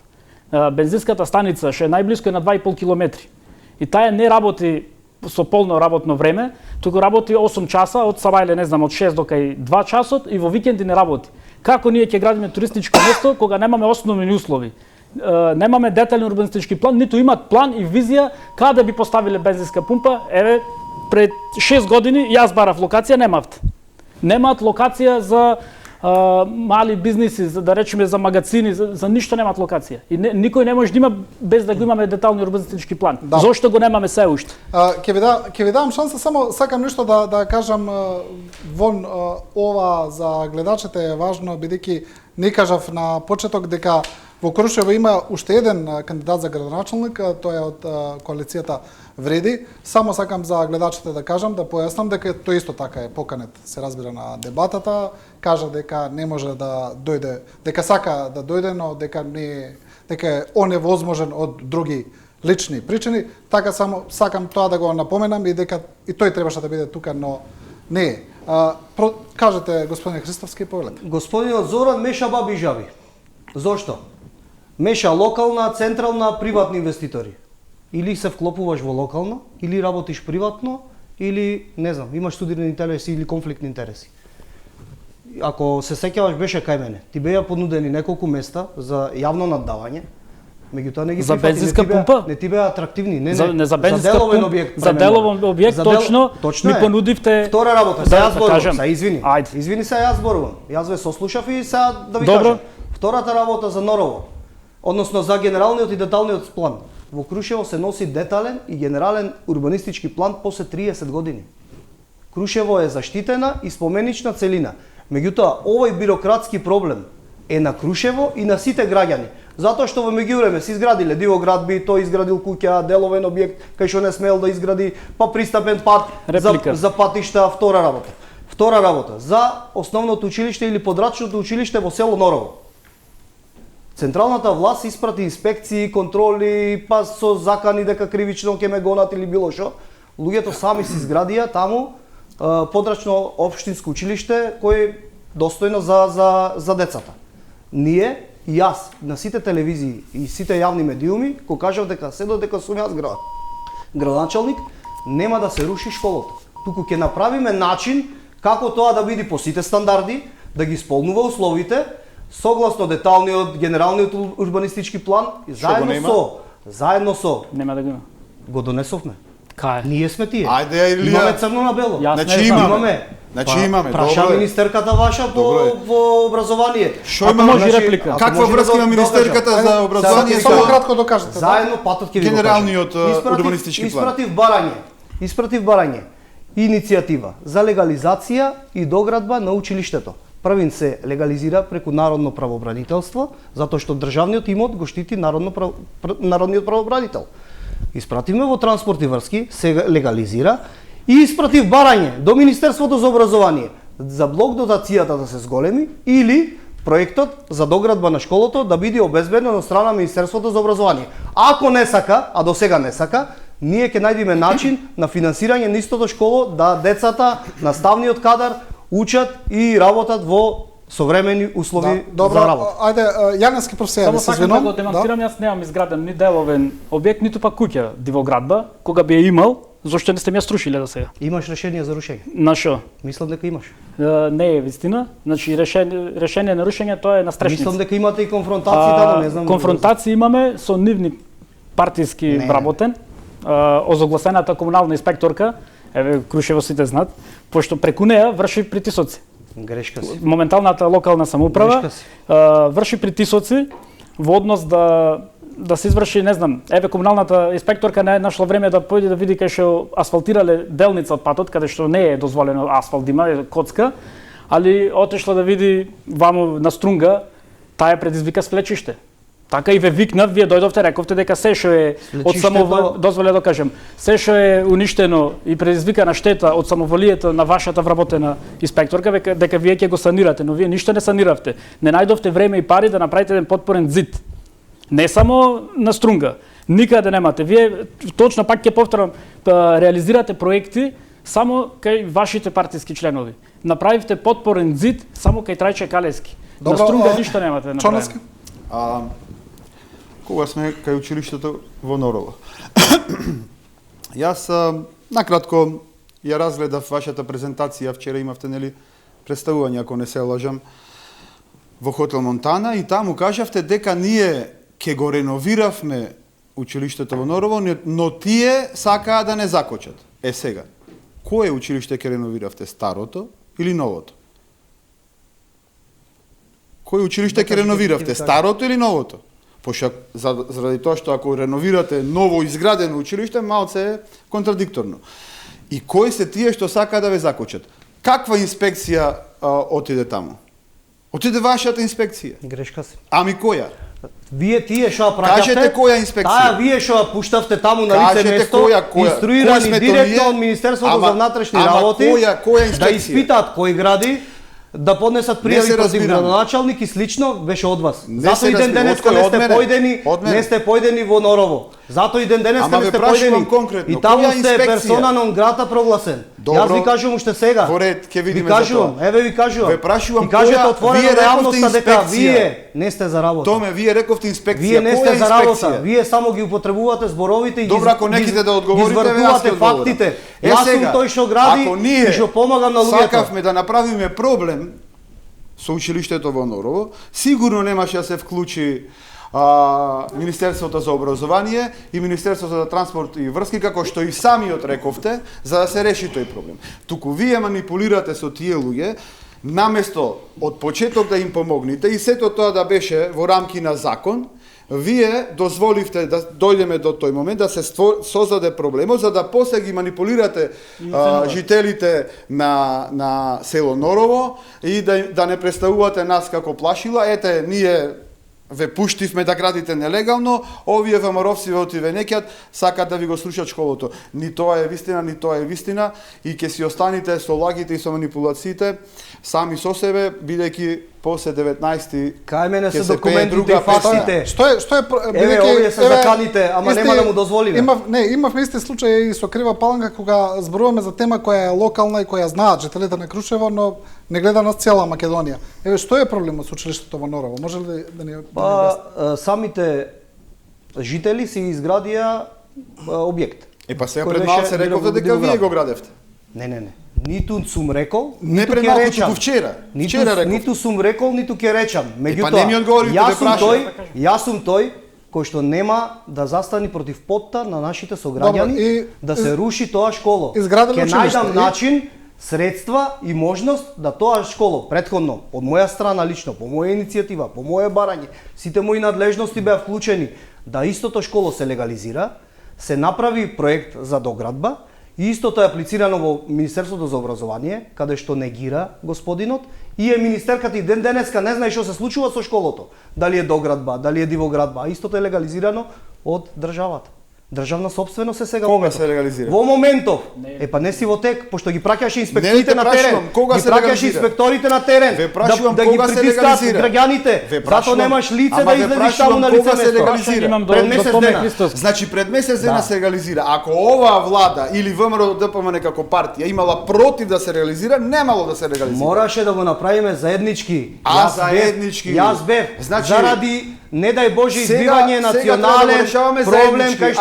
S3: Бензинската станица што е најблиско е на 2,5 километри. И таа не работи со полно работно време, туку работи 8 часа од сабајле, не знам, од 6 до кај 2 часот и во викенди не работи. Како ние ќе градиме туристичко место кога немаме основни услови? Немаме детален урбанистички план, ниту имат план и визија каде би поставиле бензинска пумпа. Еве, пред 6 години јас барав локација, немавте. Немаат локација за мали бизниси, за да речеме за магазини, за ништо немаат локација. И никој не може да има без да го имаме детални урбанистички план.
S1: Да.
S3: Зошто го немаме се уште?
S1: Ќе ви дам шанса, само сакам нешто да кажам вон ова за гледачите е важно, бидејќи не кажав на почеток дека во Крушево има уште еден кандидат за градоначалник, тој е од коалицијата Вреди. Само сакам за гледачите да кажам, да појаснам дека тој исто така е поканет, се разбира, на дебатата, кажа дека не може да дојде, дека сака да дојде, но дека е оневозможен од други лични причини. Така само сакам тоа да го напоменам и дека и тој требаше да биде тука, но не е. Кажете, господине Христовски, повелете.
S2: Господинот Зоран меша баби и жаби. Зошто? Меша локална, централна, приватни инвеститори. Или се вклопуваш во локално, или работиш приватно, или, не знам, имаш студирани интереси или конфликтни интереси. Ако се сеќаваш, беше кај мене. Ти беа понудени неколку места за јавно наддавање, меѓутоа не ги
S3: За
S2: прифати,
S3: бензинска
S2: не ти беа-
S3: пумпа?
S2: Не ти беа атрактивни, не.
S3: Не за бензинска
S2: деловен
S3: пумпа,
S2: објект.
S3: за деловен објект, точно ми понудивте.
S2: Втора работа,
S3: Да,
S2: сега
S3: да
S2: јас зборувам,
S3: кажем.
S2: сега извини.
S3: Ајде.
S2: Извини, сега јас зборувам. Јас ве сослушав и сега да ви
S3: Добро.
S2: кажам. Втората работа за Норово, односно за генералниот и деталниот план. Во Крушево се носи детален и генерален урбанистички план после 30 години. Крушево е заштитена и споменична целина. Меѓутоа, овој бирократски проблем е на Крушево и на сите граѓани. Затоа што во меѓувреме се изградиле дивоградби, тој изградил куќа, деловен објект, кај што не смел да изгради, па пристапен пат за патишта, втора работа. Втора работа, за основното училиште или подрачното училиште во село Норово. Централната власт испрати инспекции, контроли, па со закани дека кривично ќе ме гонат или било што. Луѓето сами си изградија таму подрачно општинско училиште кој достојно за децата. Ние и јас на сите телевизии и сите јавни медиуми го кажав дека се додека сум јас градоначалник, нема да се руши школата. Туку ќе направиме начин како тоа да биде по сите стандарди, да ги исполнува условите согласно деталниот генералниот урбанистички план и заедно со
S3: Нема да го има.
S2: го донесовме.
S3: Кај?
S2: Ние сме тие.
S4: Ајде, Илија.
S2: Имаме црно на бело.
S3: Јас
S4: Значи
S3: не знам.
S4: имаме. Значи имаме,
S2: Праша
S4: добро е.
S2: министерката ваша
S4: Добро е.
S2: во образование.
S4: Што
S3: Ако
S4: има
S3: може
S2: Значи,
S3: реплика.
S2: ако
S4: Каква
S2: може да
S4: врска
S2: го
S4: има министерката
S2: докажам.
S4: за образование
S1: Само
S4: со
S1: кратко докажете.
S2: Заедно патот ќе ви го
S4: генералниот
S2: кажам.
S4: урбанистички план?
S2: Испратив барање. Иницијатива за легализација и доградба на училиштето. Првин се легализира преку Народно правобранителство, затоа што државниот имот го штити Народниот правобранител. Испративме во транспорт и врски, се легализира и испратив барање до Министерството за образование за блок дотацијата да се зголеми или проектот за доградба на школото да биде обезбеден од страна Министерството за образование. Ако не сака, а до сега не сака, ние ќе најдеме начин на финансирање на истото школо да децата, наставниот кадар учат и работат во современи услови
S1: Добро,
S2: за работа.
S1: ајде, Јаневски професија,
S3: Само
S1: се
S3: сакам да
S1: извинувам.
S3: го демонстрирам, јас немам изграден ни деловен објект, ниту па куќа дивоградба, кога би ја имал, зошто не сте ми ја струшиле до сега?
S2: Имаш решение за рушење?
S3: На шо?
S2: Мислам дека имаш.
S3: Не е вистина, значи решение на рушење тоа е на стрешница.
S2: Мислам дека имате и конфронтации таму, не знам.
S3: Конфронтации имаме со нивни партиски
S2: Не.
S3: вработен, озогласената комунална инспекторка, еве Крушево сите знаат, пошто преку неа врши притисоци.
S2: Грешка си.
S3: Моменталната локална самоуправа
S2: Грешка си.
S3: врши притисоци во однос да да се изврши, не знам, еве комуналната инспекторка не е нашла време да појде да види кај што асфалтирале делница од патот, каде што не е дозволено асфалт да има, е коцка, али отешла да види ваму на Струнга, таа предизвика свлечиште. Така и ве викнав, вие дојдовте, рековте дека се што е од дозволе да кажем, се што е уништено и предизвикана штета од самоволието на вашата вработена инспекторка, дека вие ќе го санирате, но вие ништо не саниравте. Не најдовте време и пари да направите еден потпорен зид. Не само на Струнга, никаде немате. Вие точно пак ќе повторам, реализирате проекти само кај вашите партиски членови. Направивте потпорен зид само кај Трајче Калески. На Струнга ништо немате да направите.
S4: Кога сме кај училиштето во Норово. Јас накратко ја разгледав вашата презентација, вчера имавте нели представување, ако не се лажам, во хотел Монтана и таму кажавте дека ние ќе го реновиравме училиштето во Норово, но тие сакаа да не закочат. Сега, кое училиште ќе реновиравте, старото или новото? Кој училиште ќе реновиравте, старото или новото? Пошто заради тоа што ако реновирате ново изградено училиште, малце е контрадикторно. И кои се тие што сакаат да ве закочат? Каква инспекција отиде таму? Отиде вашата инспекција.
S2: Грешка се.
S4: Ами која?
S2: Вие тие што праќавте?
S4: Кажете која инспекција?
S2: Таа вие што пуштавте таму на лице место, инструирани директно од Министерството за внатрешни работи, да испитаат кои гради, да поднесат пријави против градоначалник и слично, беше од вас. Зато и ден денеска не сте појдени во Норово. Зато и ден денеска не сте појдени. И таму сте персона нон грата прогласен. Јас ви кажувам уште сега.
S4: Во ред, ќе видиме
S2: за тоа. Еве ви кажувам.
S4: Ве прашувам
S2: која, кажете отворено на јавноста дека
S4: вие
S2: не сте за работа.
S4: Томе, вие рековте инспекција.
S2: Вие не сте за работа. Вие само ги употребувате зборовите и
S4: добро, ако неките да одговорите,
S2: извртувате фактите. Јас сум тој што гради и што помагам на луѓето.
S4: Сакавме да направиме проблем со училиштето во Норово, сигурно немаше да се вклучи Министерството за образование и Министерството за транспорт и врски, како што и самиот рековте, за да се реши тој проблем. Туку вие манипулирате со тие луѓе, наместо од почеток да им помогнете и сето тоа да беше во рамки на закон, вие дозволивте да дојдеме до тој момент да се создаде проблемот, за да после ги манипулирате жителите на село Норово и да не представувате нас како плашила. Ете, ние ве пуштивме да градите нелегално, овие ВМРО-вци ве отиве некјат, сакат да ви го слушат школото. Ни тоа е вистина, ни тоа е вистина и ќе си останете со лагите и со манипулациите сами со себе, бидејќи после 19-ти
S2: кај мене се документите и фактите.
S1: Што е
S2: еве овие се заканите, ама нема да му дозволиме.
S1: Имавме исти случаи и со Крива Паланка кога зборуваме за тема која е локална и која знаат жителите на Крушево, но не гледа на цела Македонија. Еве што е проблемот со училиштето во Норово? Може ли да ни
S2: самите жители си изградија објект.
S4: Па сега пред малце рековте дека вие го градевте.
S2: Не. Ниту сум рекол,
S4: не пред малку, туку вчера. Вчера реков.
S2: Ниту сум рекол, ниту ќе речам. Меѓутоа,
S4: па не ми одговорите,
S2: јас сум тој кој што нема да застани против потта на нашите сограѓани, да се руши тоа школо. Ќе најдам начин, средства и можност да тоа школо, претходно, од моја страна лично, по моја иницијатива, по моје барање, сите мои надлежности беа вклучени, да истото школо се легализира, се направи проект за доградба, и истото е аплицирано во Министерството за образование, каде што негира господинот, и министерката и ден денеска не знае што се случува со школото. Дали е доградба, дали е дивоградба, а истото е легализирано од државата. Државна собственост е сега.
S4: Кога се легализира?
S2: Во моментов. Па не си во тек, пошто ги праќаше инспекторите на терен.
S4: Кога се
S2: праќаше инспекторите на терен. Да ги притискаат граѓаните. Зато немаш лице да излезеш таму на лице место.
S3: Пред месец дена.
S4: Значи пред месец дена се легализира. Ако оваа влада или ВМРО ДПМН како партија имала против да се реализира, немало да се легализира.
S2: Мораше да го направиме заеднички.
S4: Заеднички.
S2: Јас бев заради не дај Боже избивање национален проблем кај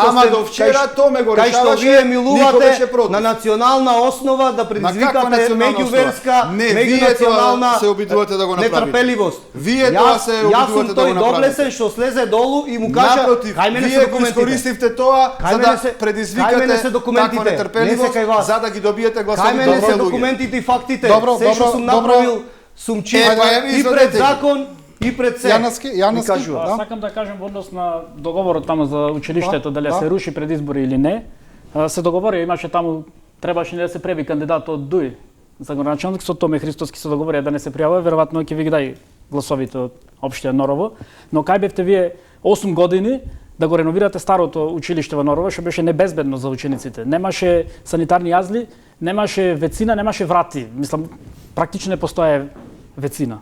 S2: што вие милувате на национална основа да предизвикате меѓуверска, меѓунационална
S4: се обидувате да го направите.
S2: Нетрпеливост.
S4: Вие тоа се обидувате да го направите.
S2: Јас сум тој доблесен што слезе долу и му кажа кај мене се документите.
S4: Вие искористивте тоа за да предизвикате таква нетрпеливост, за да ги добиете гласови
S2: кај мене се документите и фактите. Се што сум направил сум чист и пред закон и пред се.
S1: Јанески,
S2: ви кажувам.
S1: да.
S3: Сакам да кажем во однос на договорот таму за училиштето, дали
S1: да.
S3: се руши пред избори или не. Се договори, имаше таму, требаше не да се преби кандидат од ДУИ за градоначалник, со Томе Христоски се договори да не се пријавува, веројатно ќе ви ги дај гласовите од општина Норово. Но кај бевте вие 8 години да го реновирате старото училиште во Норово, што беше небезбедно за учениците. Немаше санитарни јазли, немаше вецина, немаше врати. Мислам, практично не постоje вецина.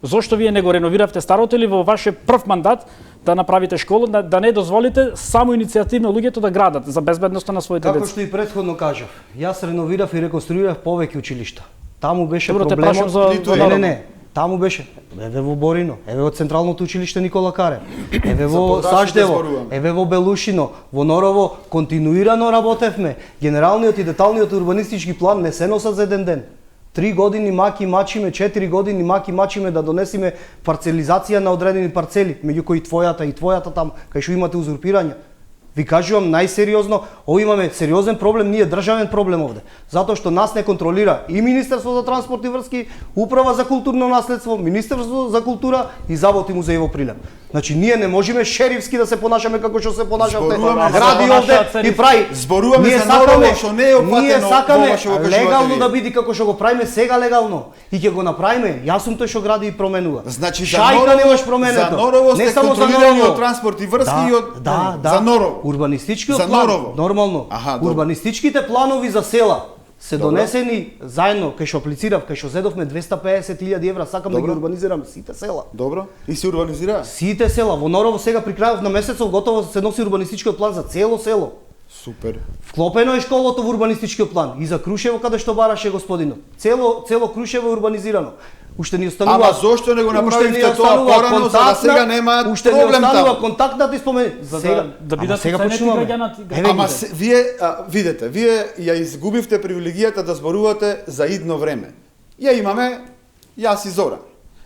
S3: Зошто вие не го реновиравте старото или во ваше прв мандат да направите школа, да не дозволите само иницијативно луѓето да градат за безбедноста на своите
S2: Како
S3: деца?
S2: што и претходно кажав, јас реновирав и реконструирав повеќе училишта. Таму беше
S3: Добро, те
S2: проблемот.
S3: прашам за
S4: Ниту
S3: Норово.
S2: Не. Таму беше. Еве во Борино, еве во Централното училиште Никола Карев, еве во
S4: Подачите
S2: Саждево,
S4: зборувам.
S2: еве во Белушино, во Норово континуирано работевме. Генералниот и деталниот урбанистички план не се носат за еден ден. 3 години маки мачиме, 4 години маки мачиме да донесиме парцелизација на одредени парцели, меѓу кои твојата там, кај што имате узурпирање. Ви кажувам најсериозно, ово имаме сериозен проблем, ние државен проблем овде. Затоа што нас не контролира и Министерство за транспорт и врски, Управа за културно наследство, Министерство за култура и Завод и музеј во Прилеп. Значи ние не можеме шерифски да се понашаме како што се понашавте.
S4: Зборуваме
S2: Гради
S3: за
S2: овде
S3: нашата
S2: и прави.
S4: Зборуваме
S2: Ние
S4: за Норово,
S2: сакаме-
S4: што не е опфатено
S2: Ние сакаме
S4: во што го кажувате
S2: легално
S4: вие.
S2: да биде како што го правиме сега легално. И ќе го направиме. Јас сум тој што гради и променува.
S4: Значи за
S2: Шајка
S4: Норово,
S2: немаш променето.
S4: за Норово сте
S2: Не само за
S4: контролирани
S2: Норово.
S4: од транспорт и врски и од
S2: да,
S4: за Норово.
S2: Урбанистичкиот
S4: За
S2: план,
S4: Норово.
S2: нормално.
S4: Аха, добро.
S2: Урбанистичките планови за села се
S4: Добро.
S2: донесени заедно, кај што аплицирав, кај што зедовме 250.000 евра, сакам да ги
S4: Добро.
S2: урбанизирам сите села.
S4: Добро. И се урбанизира?
S2: Сите села, во Норово сега при крајот на месецот готово се носи урбанистичкиот план за цело село.
S4: Супер.
S2: Вклопено е школото во урбанистичкиот план и за Крушево каде што бараше господинот. Цело Крушево е урбанизирано. Уште ни останува.
S4: Ама зошто не го
S2: уште
S4: направивте
S2: ни
S4: тоа
S2: останува
S4: порано, за да
S2: контактна-
S4: сега нема
S2: уште
S4: проблем
S2: ни останува
S4: таму?
S2: контактната и спомени.
S3: За
S2: сега,
S3: да
S2: ама
S3: бидат
S2: сега
S3: ценети
S2: почнуваме.
S3: граѓаните.
S2: Еве
S4: Ама
S2: ги.
S4: вие видете, вие ја изгубивте привилегијата да зборувате за идно време. Ја имаме јас и Зора.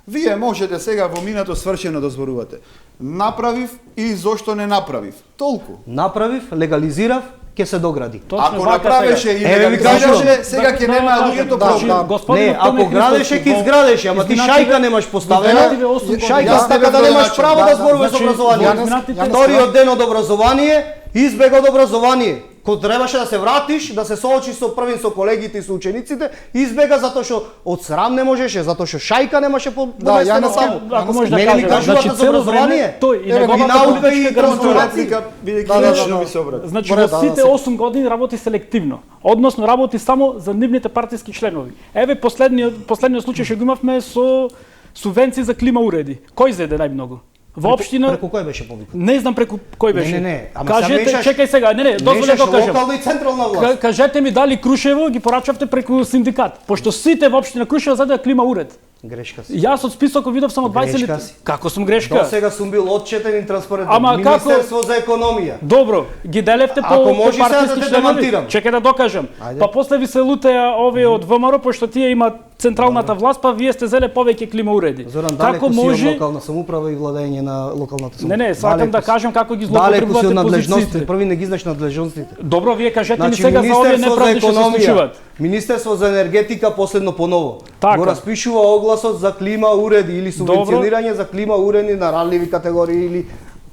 S4: Вие можете сега во минато свршено да зборувате. Направив и зошто не направив. Толку.
S2: Направив, легализирав, ќе се догради.
S3: Точно
S4: Ако
S3: вака
S4: направеше
S3: сега.
S4: и
S2: Еве ви
S4: легализираше,
S2: кажувам.
S4: сега ќе нема луѓето
S1: да,
S4: проблем.
S1: да.
S3: Господинот
S2: Не,
S3: Томе
S2: ако градеше
S3: Христоски,
S2: ќе изградеше, ама ти
S3: изминативе-
S2: шајка немаш поставена.
S3: изминативе 8 години.
S2: Шајка
S4: Јас
S2: така да
S4: не
S2: немаш
S4: начин,
S2: право
S1: да,
S2: да
S1: да,
S2: зборуваш
S3: значи,
S2: образование.
S1: Јанески,
S2: Вториот ден од образование, избег од образование. Кога требаше да се вратиш, да се соочиш со првин со колегите и со учениците, избега затоа што од срам не можеше, затоа што шајка немаше
S1: Да,
S2: поместено
S1: Јанески,
S2: таму.
S3: Ако може да
S2: Мене ми
S3: кажем,
S2: кажувате
S3: значи
S2: за
S3: цело
S2: образование.
S3: време тој и
S1: Еве,
S3: неговата
S2: и наука
S3: политичка
S2: и
S3: гарнитура.
S2: трансформација.
S4: Реплика, бидејќи
S1: Да, да,
S4: лично
S1: да.
S4: ми се обрати.
S3: Значи
S1: Добре,
S3: во
S1: да,
S3: сите
S1: да,
S3: 8 години работи селективно, односно работи само за нивните партиски членови. Еве последниот случај што го имавме со субвенции за клима уреди. Кој зеде најмногу? Во општина
S2: Преку кој беше повикан?
S3: не знам преку кој беше.
S2: Не, ама
S3: Кажете,
S2: сега мешаш-
S3: чекај сега, не, дозволете
S2: Мешаш
S3: да кажам.
S2: локална и централна власт.
S3: Кажете ми дали Крушево ги порачавте преку синдикат, пошто сите во општина Крушево зеде клима уред.
S2: Грешка си.
S3: Јас од списокот видов само 20
S2: Грешка
S3: литри.
S2: си.
S3: Како сум
S2: До
S3: грешка?
S2: сега сум бил отчетен и транспарентен.
S3: Ама како-
S2: Министерство за економија.
S3: Добро, ги делевте по,
S2: Ако може сега
S3: партиски
S2: да те
S3: членови.
S2: демантирам.
S3: Чекај да докажам.
S2: Ајде.
S3: Па после ви се лутеа овие од ВМРО, пошто тие имаат централната власт, па вие сте зеле повеќе клима уреди.
S2: Зоран,
S3: Како
S2: далеку си од
S3: може?
S2: локална самоуправа и владење на локалната самоуправа.
S3: Не, сакам
S2: Далеку
S3: да
S2: си.
S3: кажам како ги
S2: Далеку си од
S3: злоупотребувате
S2: надлежностите.
S3: позициите.
S2: Први не ги знаеш надлежностите.
S3: Добро, вие кажете ми
S2: Значи,
S3: сега за овие
S2: Министерство за
S3: неправди што се
S2: економија,
S3: случуваат.
S2: Министерство за енергетика последно поново.
S3: Така.
S2: Го распишува огласот за клима уреди или субвенционирање за клима уреди на ранливи категории или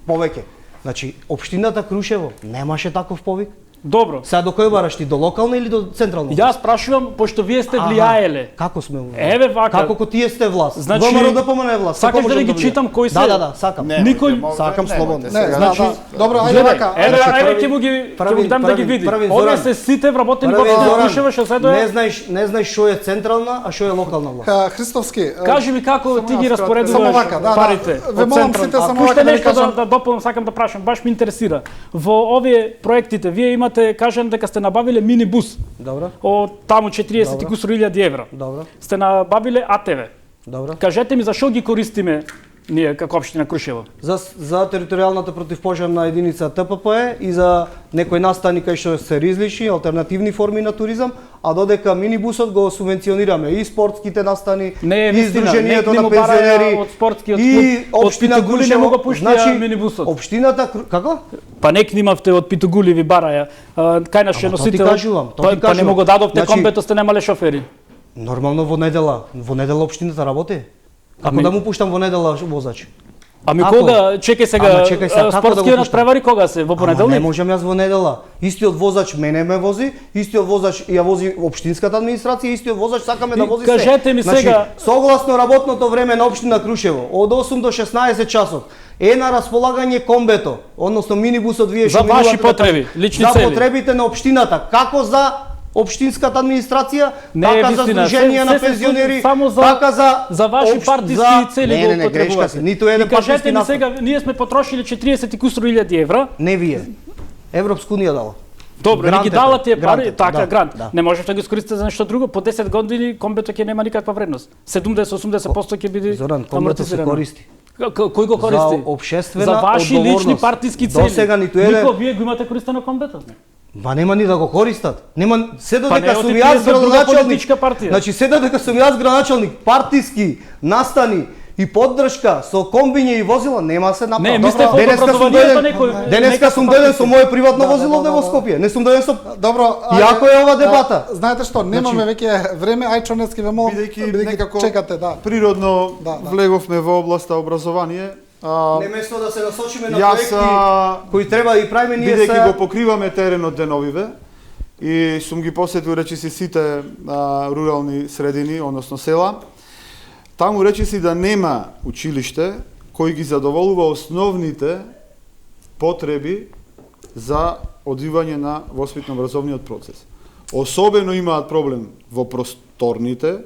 S2: повеќе. Значи, општината Крушево немаше таков повик.
S3: Добро.
S2: Сега до кој бараш ти, до локална или до централна?
S3: Јас прашувам, пошто вие сте
S2: Аха,
S3: влијаеле.
S2: Како сме влијаеле?
S3: Еве вака.
S2: Како ко тие сте власт?
S3: Значи,
S2: ВМРО да помане власт.
S3: сакаш
S2: како
S3: да
S2: можам
S3: ги
S2: влијам?
S3: читам кои се?
S2: Да, сакам.
S3: Никој-
S2: Сакам слободно.
S1: Не,
S4: Сега,
S1: значи, добро, ајде
S3: Гледај,
S1: вака.
S3: еве
S2: Значи,
S3: ќе му ги дам да ги види.
S2: првин,
S3: Овие
S2: Зоран.
S3: се сите вработени во
S2: Први,
S3: општина
S2: Зоран,
S3: Крушево што
S2: не знаеш што е централна, а што е локална власт.
S1: Христовски,
S3: Кажи ми како ти ги
S1: Само
S3: распоредуваш
S1: вака, да,
S3: парите.
S1: ве
S3: од
S1: молам
S3: централ.
S1: сите
S3: А
S1: само
S3: уште
S1: вака да ви
S3: нешто
S1: кажам.
S3: да дополнам, сакам да прашам, баш ме интересира. Во овие проектите вие имате, кажам дека сте набавиле минибус
S2: Добро,
S3: од таму 40 и
S2: Добро.
S3: кусур илјади евра.
S2: добро,
S3: Сте набавиле АТВ.
S2: добро.
S3: Кажете ми зашо ги користиме ние како општина Крушево?
S2: За територијалната противпожарна единица ТПП и за некои настани кај што се ризлични, алтернативни форми на туризам, а додека минибусот го субвенционираме и спортските настани,
S3: Не е
S2: и
S3: вистина,
S2: Сдруженијето
S3: не
S2: на
S3: му бараја
S2: пензионери,
S3: од спортскиот
S2: и
S3: клуб, од
S2: општина
S3: Питогули не му го
S2: Крушево. Значи,
S3: пуштија минибусот.
S2: Општината како?
S3: Па не книмавте од Питогули ви бараја. Кај наше
S2: Ама, тоа ти
S3: носител.
S2: кажувам, тоа ти
S3: Па не
S2: кажувам.
S3: му го дадовте
S2: Значи-
S3: компето сте немале шофери.
S2: Нормално во недела општината работи. Како да му пуштам во недела возач?
S3: Ами
S2: Ако-
S3: кога, чекај сега,
S2: Ама чекај сега, како да го
S3: спортскиот
S2: пуштам?
S3: надпревари кога се? Во
S2: Ама не
S3: понеделник?
S2: можам јас во недела. Истиот возач мене ме вози, истиот возач ја вози општинската администрација, истиот возач сакаме да
S3: И
S2: вози
S3: кажете ми сега-
S2: согласно работното време на општина Крушево, од 8 до 16 часот е на располагање комбето, односно минибусот вие
S3: За
S2: што
S3: ваши
S2: минувате
S3: потреби,
S2: така,
S3: лични
S2: за
S3: цели.
S2: потребите на општината, како за општинската администрација,
S3: Не е
S2: така за
S3: вистина,
S2: здруженија на
S3: се
S2: пензионери,
S3: само за-
S2: така
S3: за ваши партиски цели
S2: не,
S3: го
S2: не, грешка
S3: употребувате.
S2: си. Ниту еден
S3: И кажете
S2: партиски
S3: ми
S2: настан.
S3: сега, ние сме потрошили 40 и кусур илјади евра.
S2: Не вие. Европска унија дала.
S3: Добро, ни ги
S2: Грантите,
S3: дала тие пари,
S2: грантите,
S3: така
S2: да,
S3: грант.
S2: да.
S3: Не можете да ги искористите за нешто друго. По 10 години комбето ќе нема никаква вредност. 70-80% ќе биде
S2: Зоран, комбето се
S3: амортизирано.
S2: користи.
S3: Кој го користи?
S2: За општествена
S3: За ваши
S2: одговорност.
S3: лични партиски цели.
S2: До сега ниту еден.
S3: Нико вие го имате користено комбето?
S2: Па нема ни да го користат. Нема се
S3: Па
S2: додека
S3: не,
S2: сум
S3: оти
S2: јас
S3: тие за друга
S2: градоначалник.
S3: политичка партија.
S2: Значи се додека сум јас градоначалник, партиски настани и поддршка со комбиње и возила нема се направи.
S3: Не, мислев од
S2: Денеска сум
S3: образованието
S2: дојден-
S3: некој-
S2: Денеска
S3: нека
S2: сум
S3: се
S2: дојден
S3: партиски.
S2: со моје приватно
S1: Да,
S2: возило
S1: да,
S2: овде
S1: да,
S2: во
S1: да.
S2: Скопје. Не сум дојден со
S1: Добро,
S2: Јако е ова дебата.
S1: Знаете што, немаме веќе време, ај Чонецки ве молам,
S4: Бидејќи некако
S1: чекате, да.
S4: природно
S1: Да, да.
S4: влеговме во областа образование,
S2: Не место да се насочиме на
S4: јас
S2: проекти кои треба да ги правиме ние
S4: бидејќи го
S2: се
S4: покриваме теренот деновиве и сум ги посетил речиси сите рурални средини, односно села, таму речиси да нема училиште кој ги задоволува основните потреби за одвивање на воспитно-образовниот процес. Особено имаат проблем во просторните,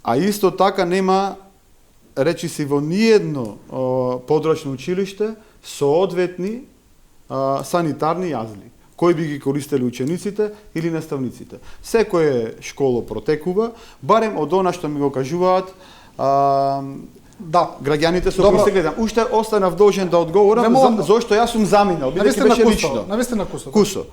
S4: а исто така нема речиси во ниедно подрачно училиште соодветни санитарни јазли, кои би ги користели учениците или наставниците. Секоја школа протекува, барем од она што ми го кажуваат
S1: Да.
S4: граѓаните со
S1: Добро.
S4: кои се гледам. Уште останав должен да одговорам
S1: Ве молам-
S4: зошто јас сум заминал, бидејќи
S1: Навистина
S4: беше
S1: кусо,
S4: лично.
S1: навистина кусо.
S4: Кусо.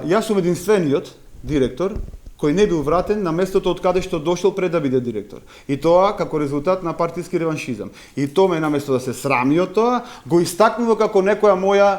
S4: Јас сум единствениот директор кој не бил вратен на местото од каде што дошол пред да биде директор. И тоа како резултат на партиски реваншизам. И тоа ме наместо да се срами од тоа, го истакнува како некоја моја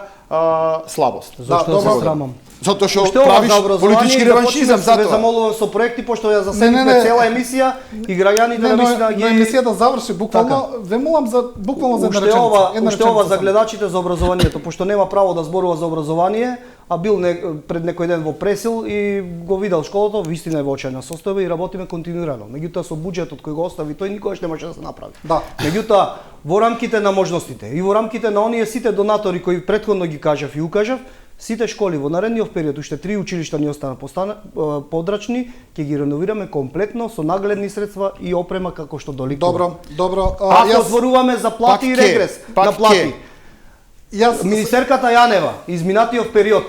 S4: слабост.
S2: Зошто
S1: Да,
S2: се
S1: добро.
S2: срамам?
S4: Затоа што
S2: Уште ова
S4: правиш
S2: за образование
S4: политички
S2: и
S4: реваншизам
S2: започнеме, ве
S4: затоа.
S2: замолувам со проекти пошто ја
S1: Не,
S2: заседивме
S1: не.
S2: цела емисија и граѓаните
S1: Не, но,
S2: навистина
S1: но
S2: ги
S1: емисијата заврши буквално.
S2: Така.
S1: Ве молам за буквално за една
S2: Уште
S1: реченица.
S2: ова,
S1: Една
S2: уште ова
S1: реченица
S2: за
S1: само.
S2: гледачите за образованието, пошто нема право да зборува за образование, а бил пред некој ден во Пресил и го видел школата, вистина е во очајна состојба и работиме континуирано. Меѓутоа со буџетот кој го остави тој никогаш не може да се направи.
S1: Да.
S2: Меѓутоа во рамките на можностите и во рамките на оние сите донатори кои претходно ги кажав и укажав, сите школи во наредниот период, уште 3 училишта ни остана подрачни, ќе ги реновираме комплетно со нагледни средства и опрема како што доликува.
S1: Добро, добро.
S2: Ако зборуваме за плати и
S4: пак ке,
S2: регрес
S4: пак
S2: на плати,
S4: ке.
S1: Јас
S2: министерката Јанева изминатиот период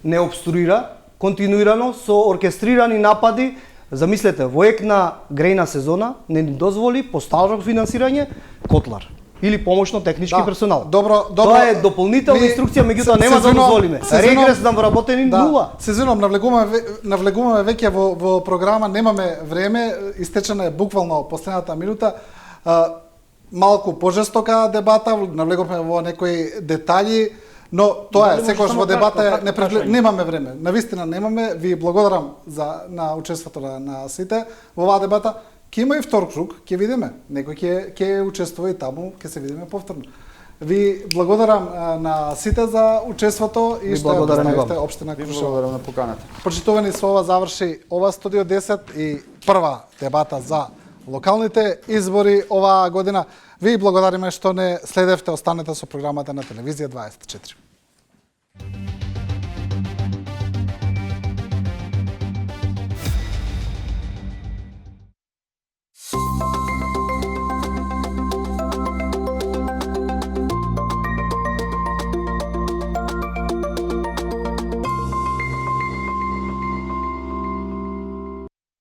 S2: не обструира континуирано со оркестрирани напади. Замислете, во ек на грејна сезона не ни дозволи по стaro финансирање котлар или помошно технички
S1: Да,
S2: персонал.
S1: добро, добро.
S2: Тоа е дополнителна
S1: Ми-
S2: инструкција, меѓутоа
S1: се-
S2: нема
S1: се
S2: да
S1: извинувам,
S2: дозволиме.
S1: се извинувам.
S2: Регрес на вработени нула.
S1: Се извинувам, навлегуваме веќе во програма, немаме време, истечена е буквално последната минута. Малку пожестока дебата, навлегуваме во некои детаљи, но тоа е
S3: Дали
S1: секогаш
S3: може
S1: во
S3: само
S1: дебата
S3: кратко
S1: е
S3: прашање?
S1: немаме време. Навистина немаме. Ви благодарам на учеството на сите во оваа дебата. Ќе има и втор круг, ќе видиме. Некој ќе учествува и таму, ќе се видиме повторно. Ви благодарам на сите за учеството и
S2: Ви
S1: што ја
S2: благодарам и вам.
S1: представивте општина
S4: Ви
S1: Крушево.
S4: благодарам на поканата.
S1: Почитувани, со ова заврши ова Студио 10 и прва дебата за локалните избори оваа година. Ви благодариме што не следевте, останете со програмата на Телевизија 24.